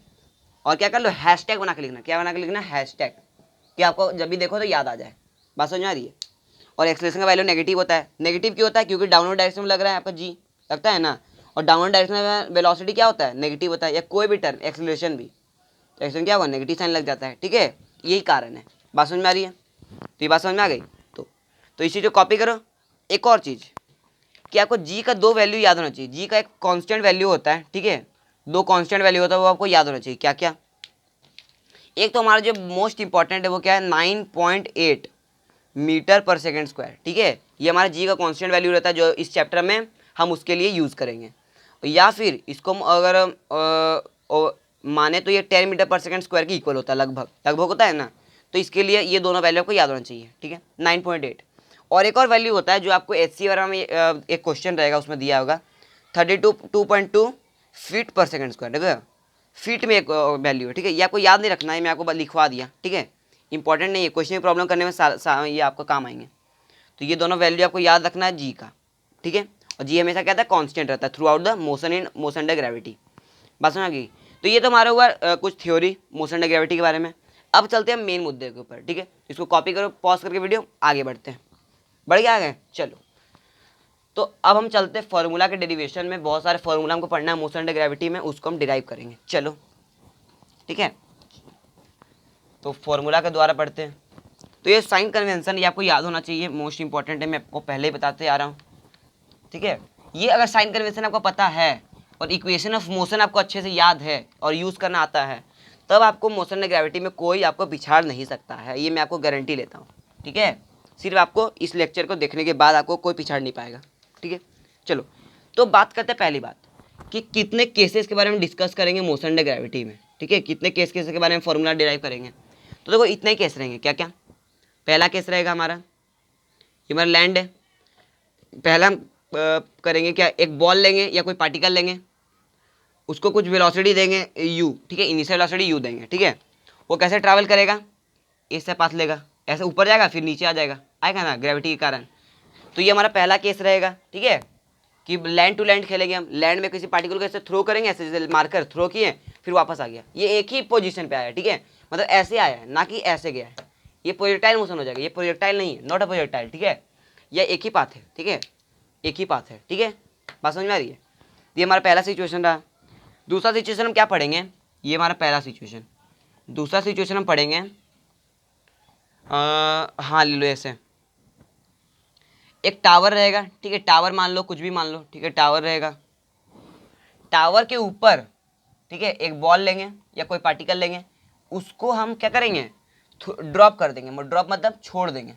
और क्या कर लो, हैशटैग बना के लिखना, क्या बना के लिखना, हैशटैग, कि आपको जब भी देखो तो याद आ जाए। बात समझ आ रही है? और एक्सेलरेशन का वैल्यू नेगेटिव होता है। नेगेटिव क्यों होता है, क्योंकि डाउनवर्ड डायरेक्शन में लग रहा है आपका जी, लगता है ना। और डाउनवर्ड डायरेक्शन में वेलोसिटी क्या होता है, नेगेटिव होता है, या कोई भी टर्म एक्सेलरेशन भी, तो एक्सेलरेशन क्या होगा, नेगेटिव साइन लग जाता है, ठीक है। यही कारण है। बात समझ में आ रही है? तो ये बात समझ में आ गई। तो इसी को कॉपी करो। एक और चीज़ कि आपको जी का दो वैल्यू याद होना चाहिए। जी का एक कांस्टेंट वैल्यू होता है, ठीक है, दो कांस्टेंट वैल्यू होता है, वो आपको याद होना चाहिए। क्या क्या, एक तो हमारा जो मोस्ट इंपॉर्टेंट है वो क्या है, 9.8 मीटर पर सेकेंड स्क्वायर, ठीक है। ये हमारा जी का कांस्टेंट वैल्यू रहता है, जो इस चैप्टर में हम उसके लिए यूज़ करेंगे। या फिर इसको अगर माने तो ये 10 मीटर पर सेकेंड स्क्वायर की इक्वल होता है, लगभग लगभग होता है ना। तो इसके लिए ये दोनों वैल्यू आपको याद होना चाहिए, ठीक है, 9.8। और एक और वैल्यू होता है जो आपको HC वगैरह में एक क्वेश्चन रहेगा, उसमें दिया होगा 32.2 फीट पर सेकेंड स्क्वायर, ठीक है। फीट में एक वैल्यू है, ठीक है। ये आपको याद नहीं रखना है, मैं आपको लिखवा दिया, ठीक है, इंपॉर्टेंट नहीं है, क्वेश्चन की प्रॉब्लम करने में ये आपका काम आएंगे। तो ये दोनों वैल्यू आपको याद रखना है जी का, ठीक है। और जी हमेशा कहता है कांस्टेंट रहता है through out the motion under gravity. बात समझ आ गई? तो ये तो हमारा हुआ कुछ थ्योरी मोशन अंडर ग्रेविटी के बारे में। अब चलते हैं मेन मुद्दे के ऊपर, ठीक है। इसको कॉपी करो, पॉज करके वीडियो, आगे बढ़ते हैं। बढ़ गया आगे, चलो। तो अब हम चलते हैं फॉर्मूला के डेरिवेशन में। बहुत सारे फॉर्मूला हमको पढ़ना है मोशन अंडर ग्रेविटी में, उसको हम डिराइव करेंगे, चलो, ठीक है। तो फॉर्मूला के द्वारा पढ़ते हैं। तो ये साइन कन्वेंशन ये आपको याद होना चाहिए, मोस्ट इंपॉर्टेंट है, मैं आपको पहले ही बताते आ रहा हूँ, ठीक है। ये अगर साइन कन्वेंशन आपको पता है और इक्वेशन ऑफ मोशन आपको अच्छे से याद है और यूज़ करना आता है, तब आपको मोशन अंडर ग्रेविटी में कोई आपको पिछाड़ नहीं सकता है, ये मैं आपको गारंटी लेता हूँ, ठीक है। सिर्फ आपको इस लेक्चर को देखने के बाद आपको कोई पिछाड़ नहीं पाएगा, ठीक है। चलो, तो बात करते हैं पहली बात कि कितने केसेस के बारे में डिस्कस करेंगे मोशन अंडर ग्रेविटी में, ठीक है। कितने केस के बारे में फॉर्मूला डिराइव करेंगे। तो देखो इतने ही केस रहेंगे। क्या क्या, पहला केस रहेगा हमारा, ये हमारा लैंड है। पहला हम करेंगे क्या, एक बॉल लेंगे या कोई पार्टिकल लेंगे, उसको कुछ वेलोसिटी देंगे u, ठीक है, इनिशियल वेलोसिटी u देंगे, ठीक है। वो कैसे ट्रैवल करेगा, इससे पास लेगा, ऐसे ऊपर जाएगा फिर नीचे आ जाएगा, आएगा ना ग्रेविटी के कारण। तो ये हमारा पहला केस रहेगा, ठीक है। कि लैंड टू लैंड खेलेंगे हम, लैंड में किसी पार्टिकल को ऐसे थ्रो करेंगे, ऐसे जैसे मार्कर थ्रो किए फिर वापस आ गया, ये एक ही पोजीशन पे आया, ठीक है, मतलब ऐसे आया है ना कि ऐसे गया है, ये प्रोजेक्टाइल मोशन हो जाएगा, ये प्रोजेक्टाइल नहीं है, नॉट अ प्रोजेक्टाइल, ठीक है, ये एक ही पाथ है, ठीक है, एक ही पाथ है, ठीक है, बात समझ में आ रही है। ये हमारा पहला सिचुएशन रहा। दूसरा सिचुएशन हम क्या पढ़ेंगे, ये हमारा पहला सिचुएशन, दूसरा सिचुएशन हम पढ़ेंगे हाँ ले लो ऐसे, एक टावर रहेगा, ठीक है, टावर मान लो, कुछ भी मान लो, ठीक है, टावर रहेगा, टावर के ऊपर, ठीक है, एक बॉल लेंगे या कोई पार्टिकल लेंगे, उसको हम क्या करेंगे, ड्रॉप कर देंगे, ड्रॉप मतलब छोड़ देंगे,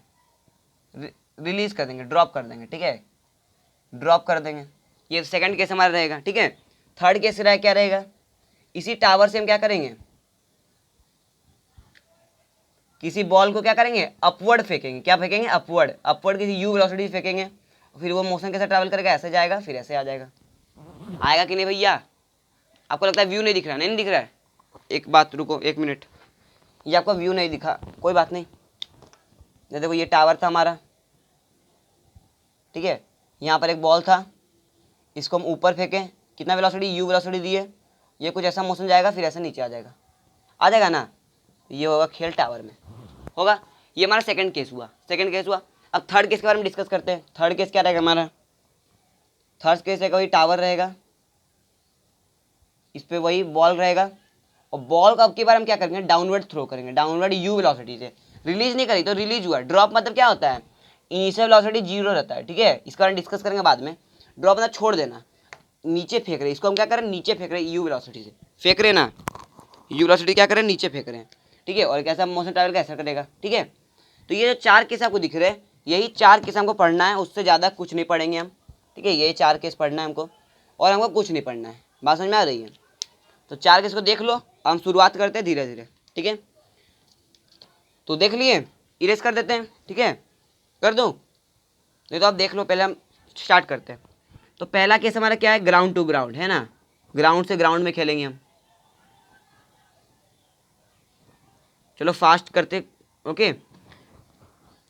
रिलीज कर देंगे, ड्रॉप कर देंगे, ठीक है, ड्रॉप कर देंगे, ये सेकंड केस हमारा रहेगा, ठीक है। थर्ड केस रहा क्या रहेगा, इसी टावर से हम क्या करेंगे, किसी बॉल को क्या करेंगे, अपवर्ड फेंकेंगे, क्या फेंकेंगे, अपवर्ड, अपवर्ड किसी यू वेलोसिटी फेंकेंगे, फिर वो मोशन कैसे ट्रैवल करेगा, ऐसे जाएगा फिर ऐसे आ जाएगा, आएगा कि नहीं भैया, आपको लगता है व्यू नहीं दिख रहा, नहीं दिख रहा है, एक बात रुको 1 मिनट, ये आपको व्यू नहीं दिखा, कोई बात नहीं, ये देखो ये टावर था हमारा, ठीक है, यहाँ पर एक बॉल था, इसको हम ऊपर फेंकें, कितना वेलोसिटी, यू वेलोसिटी दी है, ये कुछ ऐसा मोशन जाएगा फिर ऐसे नीचे आ जाएगा ना, ये होगा खेल टावर में होगा। ये हमारा सेकंड केस हुआ, सेकंड केस हुआ। अब थर्ड केस के बारे में डिस्कस करते हैं। थर्ड केस क्या रहेगा हमारा, थर्ड केस है वही टावर रहेगा, इस पर वही बॉल रहेगा, और बॉल को अब की बार हम क्या करेंगे, डाउनवर्ड थ्रो करेंगे, डाउनवर्ड यू वेलोसिटी से, रिलीज नहीं करी तो रिलीज हुआ, ड्रॉप मतलब क्या होता है, इनिशियल वेलोसिटी 0 रहता है, ठीक है, इसका बारे में डिस्कस करेंगे बाद में। ड्रॉप मतलब छोड़ देना, नीचे फेंक रहे, इसको हम क्या करें, नीचे फेंक रहे, यू वेलोसिटी से फेंक रहे ना, यू वेलोसिटी क्या करें, नीचे फेंक रहे हैं, ठीक है, और कैसा मोशन ट्रैवल कैसा करेगा, ठीक है। तो ये जो 4 केस आपको दिख रहे हैं, यही 4 केस हमको पढ़ना है, उससे ज़्यादा कुछ नहीं पढ़ेंगे हम, ठीक है, यही 4 केस पढ़ना है हमको, और हमको कुछ नहीं पढ़ना है, बात समझ में आ रही है। तो 4 केस को देख लो, हम शुरुआत करते हैं धीरे धीरे, ठीक है, तो देख लिए, इरेज कर देते हैं, ठीक है, कर दूँ, नहीं तो आप देख लो, पहले हम स्टार्ट करते हैं। तो पहला केस हमारा क्या है, ग्राउंड टू ग्राउंड है ना, ग्राउंड से ग्राउंड में खेलेंगे हम, चलो फास्ट करते, ओके,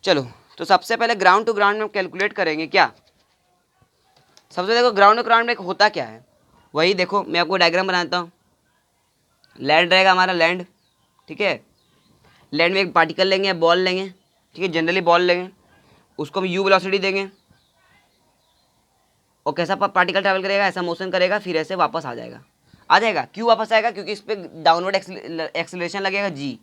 चलो। तो सबसे पहले ग्राउंड टू ग्राउंड में हम कैलकुलेट करेंगे क्या, सबसे देखो ग्राउंड टू ग्राउंड में होता क्या है, वही देखो मैं आपको डायग्राम बनाता हूँ। लैंड रहेगा हमारा, लैंड, ठीक है, लैंड में एक पार्टिकल लेंगे, बॉल लेंगे, ठीक है, जनरली बॉल लेंगे, उसको हम यू वेलोसिटी देंगे, और कैसा पार्टिकल ट्रैवल करेगा, ऐसा मोशन करेगा फिर ऐसे वापस आ जाएगा, क्यों वापस आएगा, क्योंकि इस पर डाउनवर्ड एक्सेलरेशन लगेगा, जी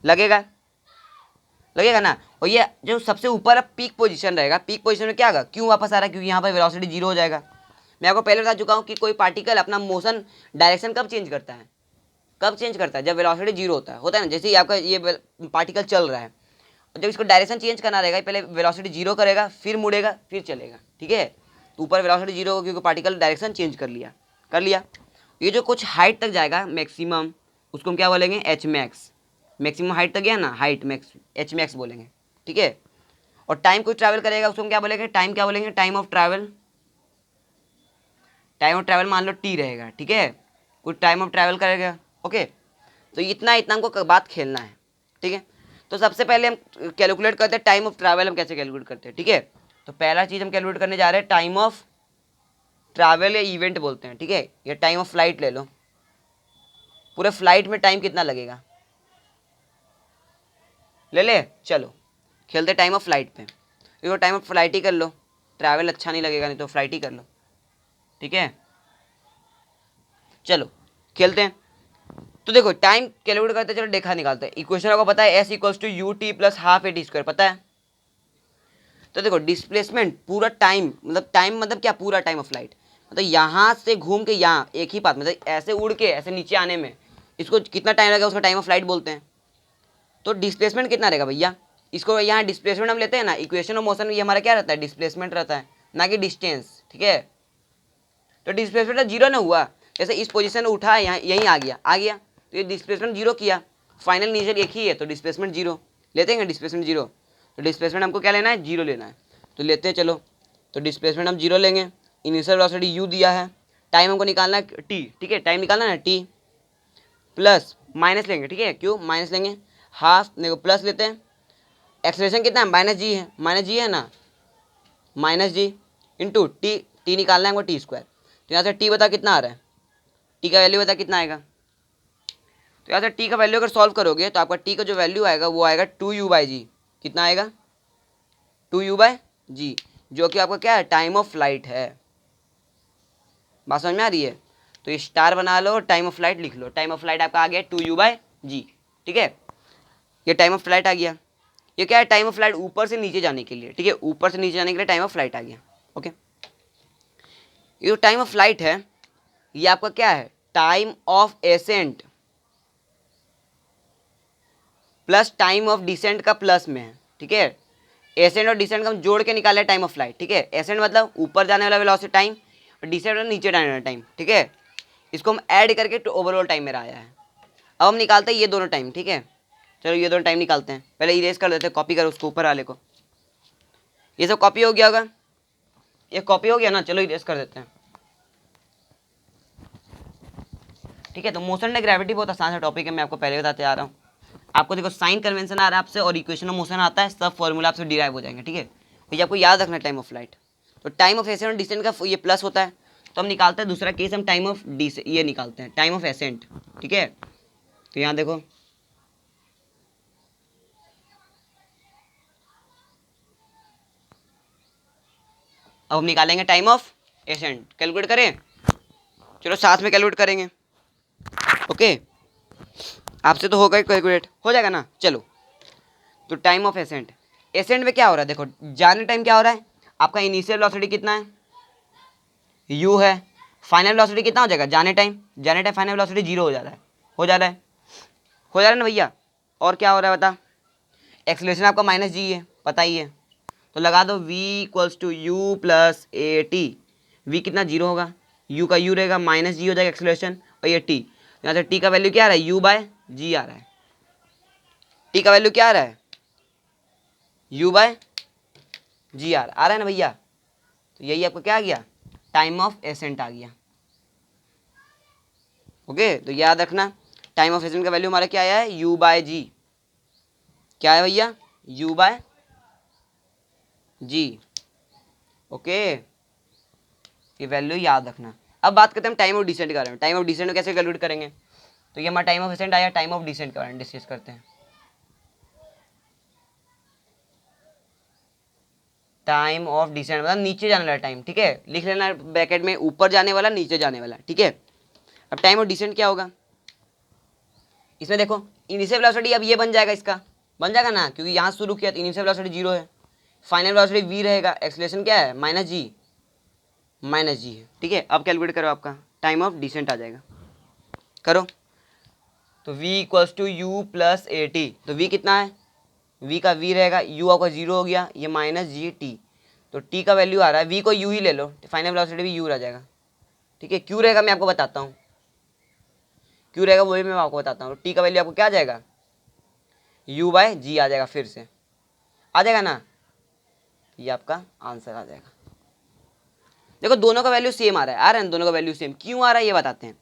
लगेगा ना। और ये जो सबसे ऊपर पीक पोजीशन रहेगा, पीक पोजीशन में क्या होगा, क्यों वापस आ रहा है, क्योंकि यहाँ पर वेलोसिटी 0 हो जाएगा। मैं आपको पहले बता चुका हूँ कि कोई पार्टिकल अपना मोशन डायरेक्शन कब चेंज करता है, कब चेंज करता है, जब वेलोसिटी 0 होता है ना, जैसे ही आपका ये पार्टिकल चल रहा है, जब इसको डायरेक्शन चेंज करना रहेगा, पहले वेलोसिटी 0 करेगा, फिर मुड़ेगा, फिर चलेगा, ठीक है, तो ऊपर वेलोसिटी 0 होगा क्योंकि पार्टिकल डायरेक्शन चेंज कर लिया। ये जो कुछ हाइट तक जाएगा मैक्सिमम, उसको हम क्या बोलेंगे, एच मैक्स, मैक्सिमम हाइट तक गया ना, हाइट मैक्स, एच मैक्स बोलेंगे, ठीक है। और टाइम कुछ ट्रैवल करेगा, उसको हम क्या बोलेंगे, टाइम क्या बोलेंगे, time of travel, time of travel मान लो टी रहेगा, ठीक है, कुछ टाइम ऑफ ट्रैवल करेगा, ओके। तो इतना हमको बात खेलना है, ठीक है। तो सबसे पहले हम कैलकुलेट करते हैं टाइम ऑफ ट्रैवल, हम कैसे कैलकुलेट करते हैं, ठीक है। तो पहला चीज़ हम कैलकुलेट करने जा रहे हैं टाइम ऑफ ट्रैवल या इवेंट बोलते हैं, ठीक है, या टाइम ऑफ फ्लाइट ले लो, पूरे फ्लाइट में टाइम कितना लगेगा, ले चलो खेलते टाइम ऑफ फ्लाइट पे, देखो टाइम ऑफ फ्लाइट ही कर लो, ट्रैवल अच्छा नहीं लगेगा, नहीं तो फ्लाइट ही कर लो, ठीक है, चलो खेलते हैं। तो देखो टाइम कैलकुलेट करते हैं, चलो देखा निकालते हैं, इक्वेशन आपको पता है S equals to U T plus half A T square, पता है। तो देखो डिस्प्लेसमेंट पूरा टाइम मतलब क्या, पूरा टाइम ऑफ फ्लाइट, मतलब यहाँ से घूम के यहाँ एक ही पाथ, मतलब ऐसे उड़ के ऐसे नीचे आने में इसको कितना टाइम लगेगा, उसका टाइम ऑफ फ्लाइट बोलते हैं। तो डिस्प्लेसमेंट कितना रहेगा भैया, इसको यहाँ डिस्प्लेसमेंट हम लेते हैं ना, इक्वेशन ऑफ मोशन ये हमारा क्या रहता है, डिस्प्लेसमेंट रहता है, ना कि डिस्टेंस, ठीक है। तो डिस्प्लेसमेंट 0 ना हुआ, जैसे इस पोजीशन में उठा यहाँ यहीं आ गया, तो ये डिस्प्लेसमेंट 0 किया, फाइनल इनिशियल एक ही है, तो डिस्प्लेसमेंट 0 लेते हैं, डिस्प्लेसमेंट 0। तो डिस्प्लेसमेंट हमको क्या लेना है, 0 लेना है, तो लेते हैं चलो। तो डिस्प्लेसमेंट हम 0 लेंगे, इनिशियल वेलोसिटी u दिया है, टाइम हमको निकालना है t, ठीक है, टाइम निकालना है t, प्लस माइनस लेंगे, ठीक है, क्यों माइनस लेंगे, हाफ देखो प्लस लेते हैं, एक्सेलरेशन कितना है, माइनस जी है ना, माइनस जी इंटू टी, टी निकालना है हमको टी स्क्वायर। तो यहाँ से टी बता कितना आ रहा है, टी का वैल्यू बता कितना आएगा। तो यहाँ से टी का वैल्यू अगर सॉल्व करोगे तो आपका टी का जो वैल्यू आएगा वो आएगा 2u/g। कितना आएगा, 2u/g, जो कि आपका क्या है, टाइम ऑफ फ्लाइट है। बात समझ में आ रही है। तो ये स्टार बना लो और टाइम ऑफ फ्लाइट लिख लो। टाइम ऑफ फ्लाइट आपका आ गया 2u/g। ठीक है, ये टाइम ऑफ फ्लाइट आ गया। ये क्या है, टाइम ऑफ फ्लाइट ऊपर से नीचे जाने के लिए। ठीक है, ऊपर से नीचे जाने के लिए टाइम ऑफ फ्लाइट आ गया। ओके, ये जो टाइम ऑफ फ्लाइट है ये आपका क्या है, time of ascent plus time of descent का प्लस में है। ठीक है, एसेंट और डिसेंट का हम जोड़ के निकाले टाइम ऑफ फ्लाइट। ठीक है, एसेंट मतलब ऊपर जाने वाला वेलोसिटी टाइम और डिसेंट मतलब नीचे जाने वाला टाइम। ठीक है, इसको हम ऐड करके तो ओवरऑल टाइम मेरा आया है। अब हम निकालते हैं ये दोनों टाइम। ठीक है, चलो ये दोनों टाइम निकालते हैं। पहले इरेज कर देते हैं, कॉपी करो उसको ऊपर वाले को। ये सब कॉपी हो गया होगा, ये कॉपी हो गया ना, चलो इरेज कर देते हैं। ठीक है, तो मोशन एंड ग्रेविटी बहुत आसान सा टॉपिक है, मैं आपको पहले बताते आ रहा हूँ। आपको देखो साइन कन्वेंशन आ रहा है आपसे और इक्वेशन ऑफ मोशन आता है, सब फॉर्मूला आपसे डिराइव हो जाएंगे। ठीक है, तो ये आपको याद रखना है टाइम ऑफ फ्लाइट। तो टाइम ऑफ एसेंट और डिसेंट का ये प्लस होता है, तो हम निकालते हैं दूसरा केस, हम टाइम ऑफ ये निकालते हैं टाइम ऑफ एसेंट। ठीक है, तो यहाँ देखो अब हम निकालेंगे टाइम ऑफ एसेंट। कैलकुलेट करें, चलो साथ में कैलकुलेट करेंगे। ओके, आपसे तो होगा कैलकुलेट, हो जाएगा ना। चलो, तो टाइम ऑफ एसेंट, एसेंट में क्या हो रहा है, देखो जाने टाइम क्या हो रहा है, आपका इनिशियल वेलोसिटी कितना है, u है। फाइनल वेलोसिटी कितना हो जाएगा, जाने टाइम फाइनल वेलोसिटी 0 हो जा रहा है, हो जा रहा है, हो जा रहा है ना भैया। और क्या हो रहा है बता, एक्सेलरेशन आपका -g है, पता ही है। तो लगा दो v = u + at। v कितना 0 होगा, u का u रहेगा, -g हो जाएगा एक्सेलरेशन, और ये t, यहाँ से t का वैल्यू क्या आ रहा है, u/g आ रहा है। t का वैल्यू क्या आ रहा है, u/g आ रहा है ना भैया। तो यही आपको क्या आ गया, टाइम ऑफ एसेंट आ गया। ओके, तो याद रखना टाइम ऑफ एसेंट का वैल्यू हमारा क्या आया है, u/g। क्या है भैया, u/g। ओके, ये वैल्यू याद रखना। अब बात करते हैं हम टाइम ऑफ डिसेंट के बारे में। टाइम ऑफ डिसेंट को कैसे कैलकुलेट करेंगे, तो ये हमारा टाइम ऑफ एसेंट आया, टाइम ऑफ डिसेंट के बारे में डिस्कस करते हैं। टाइम ऑफ डिसेंट मतलब नीचे जाने वाला टाइम। ठीक है, लिख लेना ब्रैकेट में, ऊपर जाने वाला नीचे जाने वाला। ठीक है, अब टाइम ऑफ डिसेंट क्या होगा, इसमें देखो इनिशियल वेलोसिटी अब ये बन जाएगा, इसका बन जाएगा ना, क्योंकि यहाँ शुरू किया तो इनिशियल वेलोसिटी 0 है, फाइनल वेलोसिटी v रहेगा, एक्सेलरेशन क्या है, -g है। ठीक है, अब कैलकुलेट करो, आपका टाइम ऑफ डिसेंट आ जाएगा, करो। तो v = u + at, तो v कितना है, v का v रहेगा, u आपका 0 हो गया, ये -gt, तो t का वैल्यू आ रहा है, v को u ही ले लो, फाइनल वेलोसिटी भी u रह जाएगा। ठीक है, क्यों रहेगा मैं आपको बताता हूँ, क्यों रहेगा वही मैं आपको बताता हूँ। t का वैल्यू आपको क्या आ जाएगा, u/g आ जाएगा, फिर से आ जाएगा ना, ये आपका आंसर आ जाएगा। देखो दोनों का वैल्यू सेम आ रहा है, दोनों का वैल्यू सेम क्यों आ रहा है ये बताते हैं।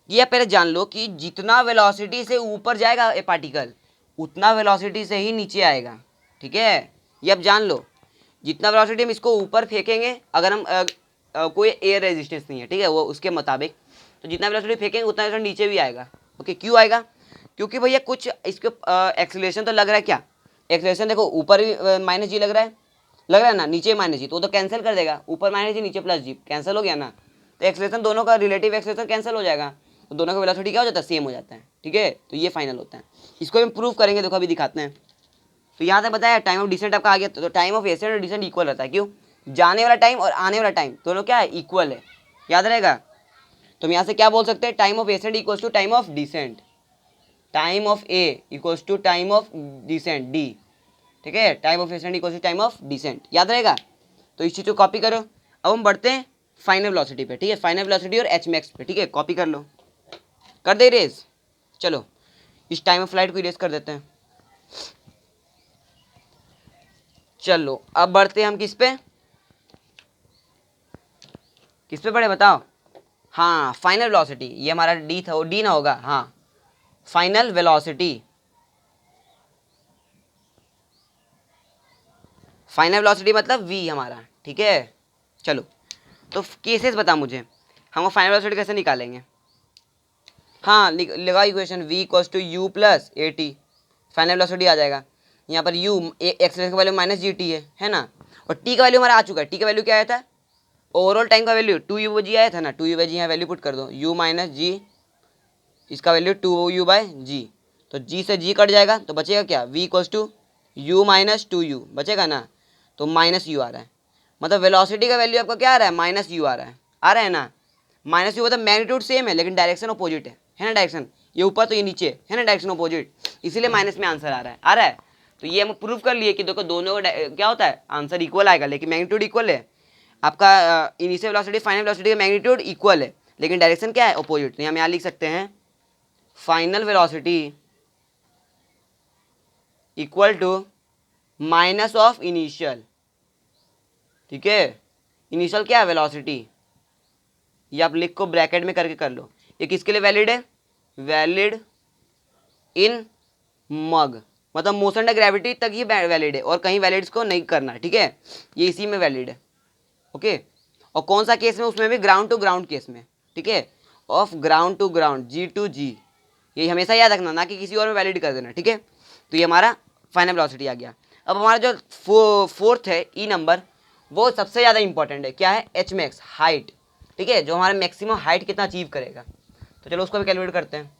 ये पहले जान लो कि जितना वेलोसिटी से ऊपर जाएगा ये पार्टिकल, उतना वेलोसिटी से ही नीचे आएगा। ठीक है, ये अब जान लो, जितना वेलोसिटी हम इसको ऊपर फेंकेंगे, अगर हम कोई एयर रेजिस्टेंस नहीं है, ठीक है, वो उसके मुताबिक, तो जितना वेलोसिटी फेंकेंगे उतना वेलोसिटी नीचे भी आएगा। ओके, क्यों आएगा, क्योंकि भैया कुछ इसके एक्सेलरेशन तो लग रहा है, क्या एक्सेलरेशन देखो, ऊपर भी -g लग रहा है ना, नीचे -g, तो कैंसिल कर देगा, ऊपर -g नीचे +g, कैंसिल हो गया ना। तो एक्सेलरेशन दोनों का रिलेटिव एक्सेलरेशन कैंसिल हो जाएगा, तो दोनों का वेलोसिटी क्या हो जाता है, सेम हो जाता है। ठीक है, तो ये फाइनल होता है, इसको हम प्रूव करेंगे, देखो अभी दिखाते हैं। तो यहाँ से बताया टाइम ऑफ डिसेंट आपका आ गया, तो टाइम ऑफ एसेंट और डिसेंट इक्वल रहता है, क्यों, जाने वाला टाइम और आने वाला टाइम दोनों क्या है, इक्वल है, याद रहेगा। तो हम यहाँ से क्या बोल सकते हैं, time of ascent equals to time of descent, time of A equals to time of descent D. ठीक है, time of ascent equals to time of descent, याद रहेगा। तो इस चीज़ को कॉपी करो। अब हम बढ़ते हैं फाइनल वेलोसिटी पे। ठीक है, फाइनल वेलोसिटी और एच मैक्स पे। ठीक है, कॉपी कर लो, कर दे इरेज। चलो इस टाइम ऑफ फ्लाइट को इरेज कर देते हैं। चलो अब बढ़ते हैं हम किस पे, किस पे पढ़े बताओ, हाँ फाइनल वेलोसिटी, ये हमारा डी था, वो डी ना होगा, हाँ फाइनल वेलोसिटी, फाइनल वेलोसिटी मतलब v हमारा। ठीक है, चलो तो केसेस बता मुझे, हमको फाइनल वेलोसिटी कैसे निकालेंगे। हाँ लगा equation v equals to u plus a t, final velocity आ जाएगा। यहाँ पर u एक्सेलरेशन का वैल्यू माइनस जी टी है ना, और t का वैल्यू हमारा आ चुका है। t का वैल्यू क्या आया था, ओवरऑल टाइम का वैल्यू 2u/g आया था ना, 2u/g यहाँ वैल्यू पुट कर दो, u माइनस जी, इसका वैल्यू 2u/g, तो g से g कट जाएगा तो बचेगा क्या, v equals to U minus 2u बचेगा ना, तो माइनस यू आ रहा है, मतलब वेलोसिटी का वैल्यू आपका क्या आ रहा है, माइनस यू आ रहा है ना। माइनस यू मतलब मैग्नीट्यूड सेम है लेकिन डायरेक्शन अपोजिट है ना, डायरेक्शन ये ऊपर तो ये नीचे है ना, डायरेक्शन अपोजिट, इसीलिए माइनस में आंसर आ रहा है। तो ये हम प्रूव कर लिए कि देखो दोनों का क्या होता है, आंसर इक्वल आएगा, लेकिन मैग्नीट्यूड इक्वल है। आपका इनिशियल वेलोसिटी फाइनल वेलोसिटी का मैग्नीट्यूड इक्वल है, लेकिन डायरेक्शन क्या है, अपोजिट। तो हम यहाँ लिख सकते हैं final velocity equal to minus of initial, ठीक है। इनिशियल क्या है, वेलोसिटी, ये आप लिख को ब्रैकेट में करके कर लो। ये किसके लिए वैलिड है, वैलिड इन मग, मतलब मोशन डे ग्रेविटी तक ही वैलिड है, और कहीं वैलिड्स को नहीं करना, ठीक है, ये इसी में वैलिड है, ओके। और कौन सा केस में, उसमें भी ग्राउंड टू ग्राउंड केस में, ठीक है, off ground to ground, g to g, ये हमेशा याद रखना, ना कि किसी और में वैलिड कर देना, ठीक है। तो ये हमारा फाइनल वेलोसिटी आ गया। अब हमारा जो फोर्थ है ई नंबर, वो सबसे ज़्यादा इंपॉर्टेंट है, क्या है, एच मैक्स हाइट, ठीक है, जो हमारा मैक्सिमम हाइट कितना अचीव करेगा। तो चलो उसको भी कैलकुलेट करते हैं।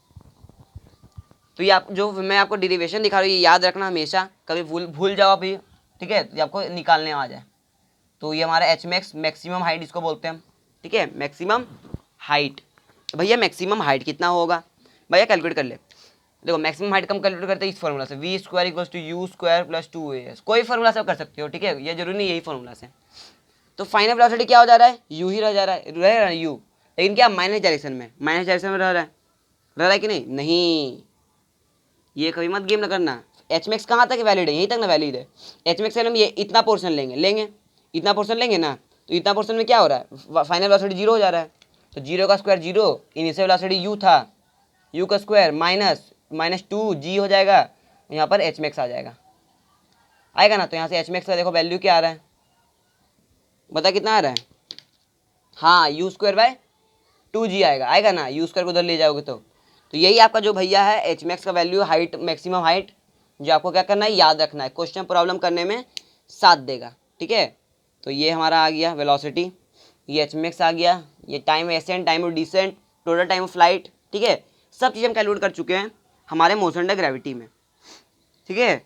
तो ये आप जो मैं आपको डेरिवेशन दिखा रहा हूँ ये याद रखना हमेशा, कभी भूल जाओ अभी, ठीक है, तो आपको निकालने आ जाए। तो ये हमारा एच मैक्स मैक्सिमम हाइट इसको बोलते हैं हम, ठीक है, मैक्सिमम हाइट। भैया मैक्सिमम हाइट कितना होगा, भैया कैलकुलेट कर ले। देखो मैक्सिमम हाइट कम कैलकुलेट करते हैं इस फॉर्मूला से, V square equals to U square plus 2as, कोई फॉर्मूला से कर सकते हो, ठीक है, ये जरूरी नहीं यही फॉर्मूला से। तो फाइनल वेलोसिटी क्या हो जा रहा है, यू ही रह जा रहा है, रह रहा है यू, लेकिन क्या माइनस डायरेक्शन में, माइनस डायरेक्शन में रह रहा है कि नहीं, नहीं, ये कभी मत गेम ना करना। एच मैक्स कहाँ तक वैलिड है, यहीं तक ना वैलिड है। एच मैक्स से हम ये इतना पोर्शन लेंगे इतना पोर्शन लेंगे ना, तो इतना पोर्शन में क्या हो रहा है, फाइनल वेलोसिटी जीरो हो जा रहा है। तो जीरो का square zero, initial velocity you था, यू का स्क्वायर माइनस 2g हो जाएगा, यहाँ पर एच मैक्स आ आएगा ना। तो यहाँ से एच मैक्स का देखो वैल्यू क्या आ रहा है, बता कितना आ रहा है, हाँ यू स्क्वायर बाय 2g आएगा ना, यू स्क्वायर को उधर ले जाओगे तो यही आपका जो भैया है एच मैक्स का वैल्यू, हाइट मैक्सिमम हाइट, जो आपको क्या करना है, याद रखना है, क्वेश्चन प्रॉब्लम करने में साथ देगा, ठीक है। तो ये हमारा आ गया वेलोसिटी, ये एच मैक्स आ गया, ये time ascent, time of descent, total time of flight, ठीक है, सब चीज़ हम कैलकुलेट कर चुके हैं हमारे मोशन डे ग्रेविटी में, ठीक है।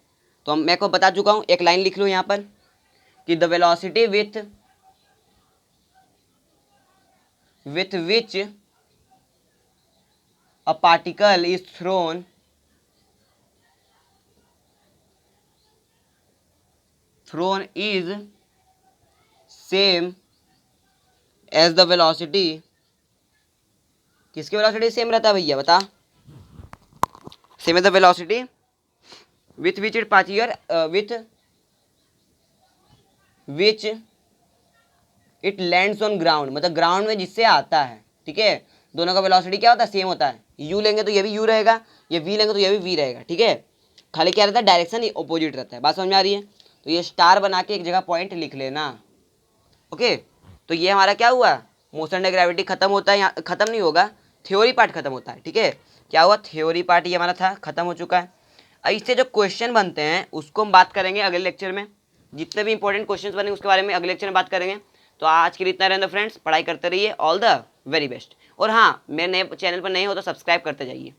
तो मैं को बता चुका हूँ, एक लाइन लिख लो यहाँ पर कि the velocity with which a particle is thrown is same as the velocity, किसकी वेलोसिटी सेम रहता है भैया बता, same as the velocity with which it particle which it lands on ground, मतलब ग्राउंड में जिससे आता है, ठीक है, दोनों का वेलोसिटी क्या होता है, सेम होता है। u लेंगे तो ये भी u रहेगा, ये v लेंगे तो ये भी v रहेगा, ठीक है, खाली क्या रहता है, डायरेक्शन अपोजिट रहता है। बात समझ में आ रही है। तो ये स्टार बना के एक जगह पॉइंट लिख लेना, ओके। तो ये हमारा क्या हुआ, मोशन डे ग्रेविटी खत्म होता है, यहाँ खत्म नहीं होगा, थ्योरी पार्ट खत्म होता है, ठीक है। क्या हुआ, थ्योरी पार्ट ये हमारा था, खत्म हो चुका है। इससे जो क्वेश्चन बनते हैं उसको हम बात करेंगे अगले लेक्चर में, जितने भी इंपॉर्टेंट क्वेश्चन बनेंगे उसके बारे में अगले लेक्चर में बात करेंगे। तो आज के लिए इतना रहना फ्रेंड्स, पढ़ाई करते रहिए, ऑल द वेरी बेस्ट। और हाँ, मेरे नए चैनल पर नए हो तो सब्सक्राइब करते जाइए।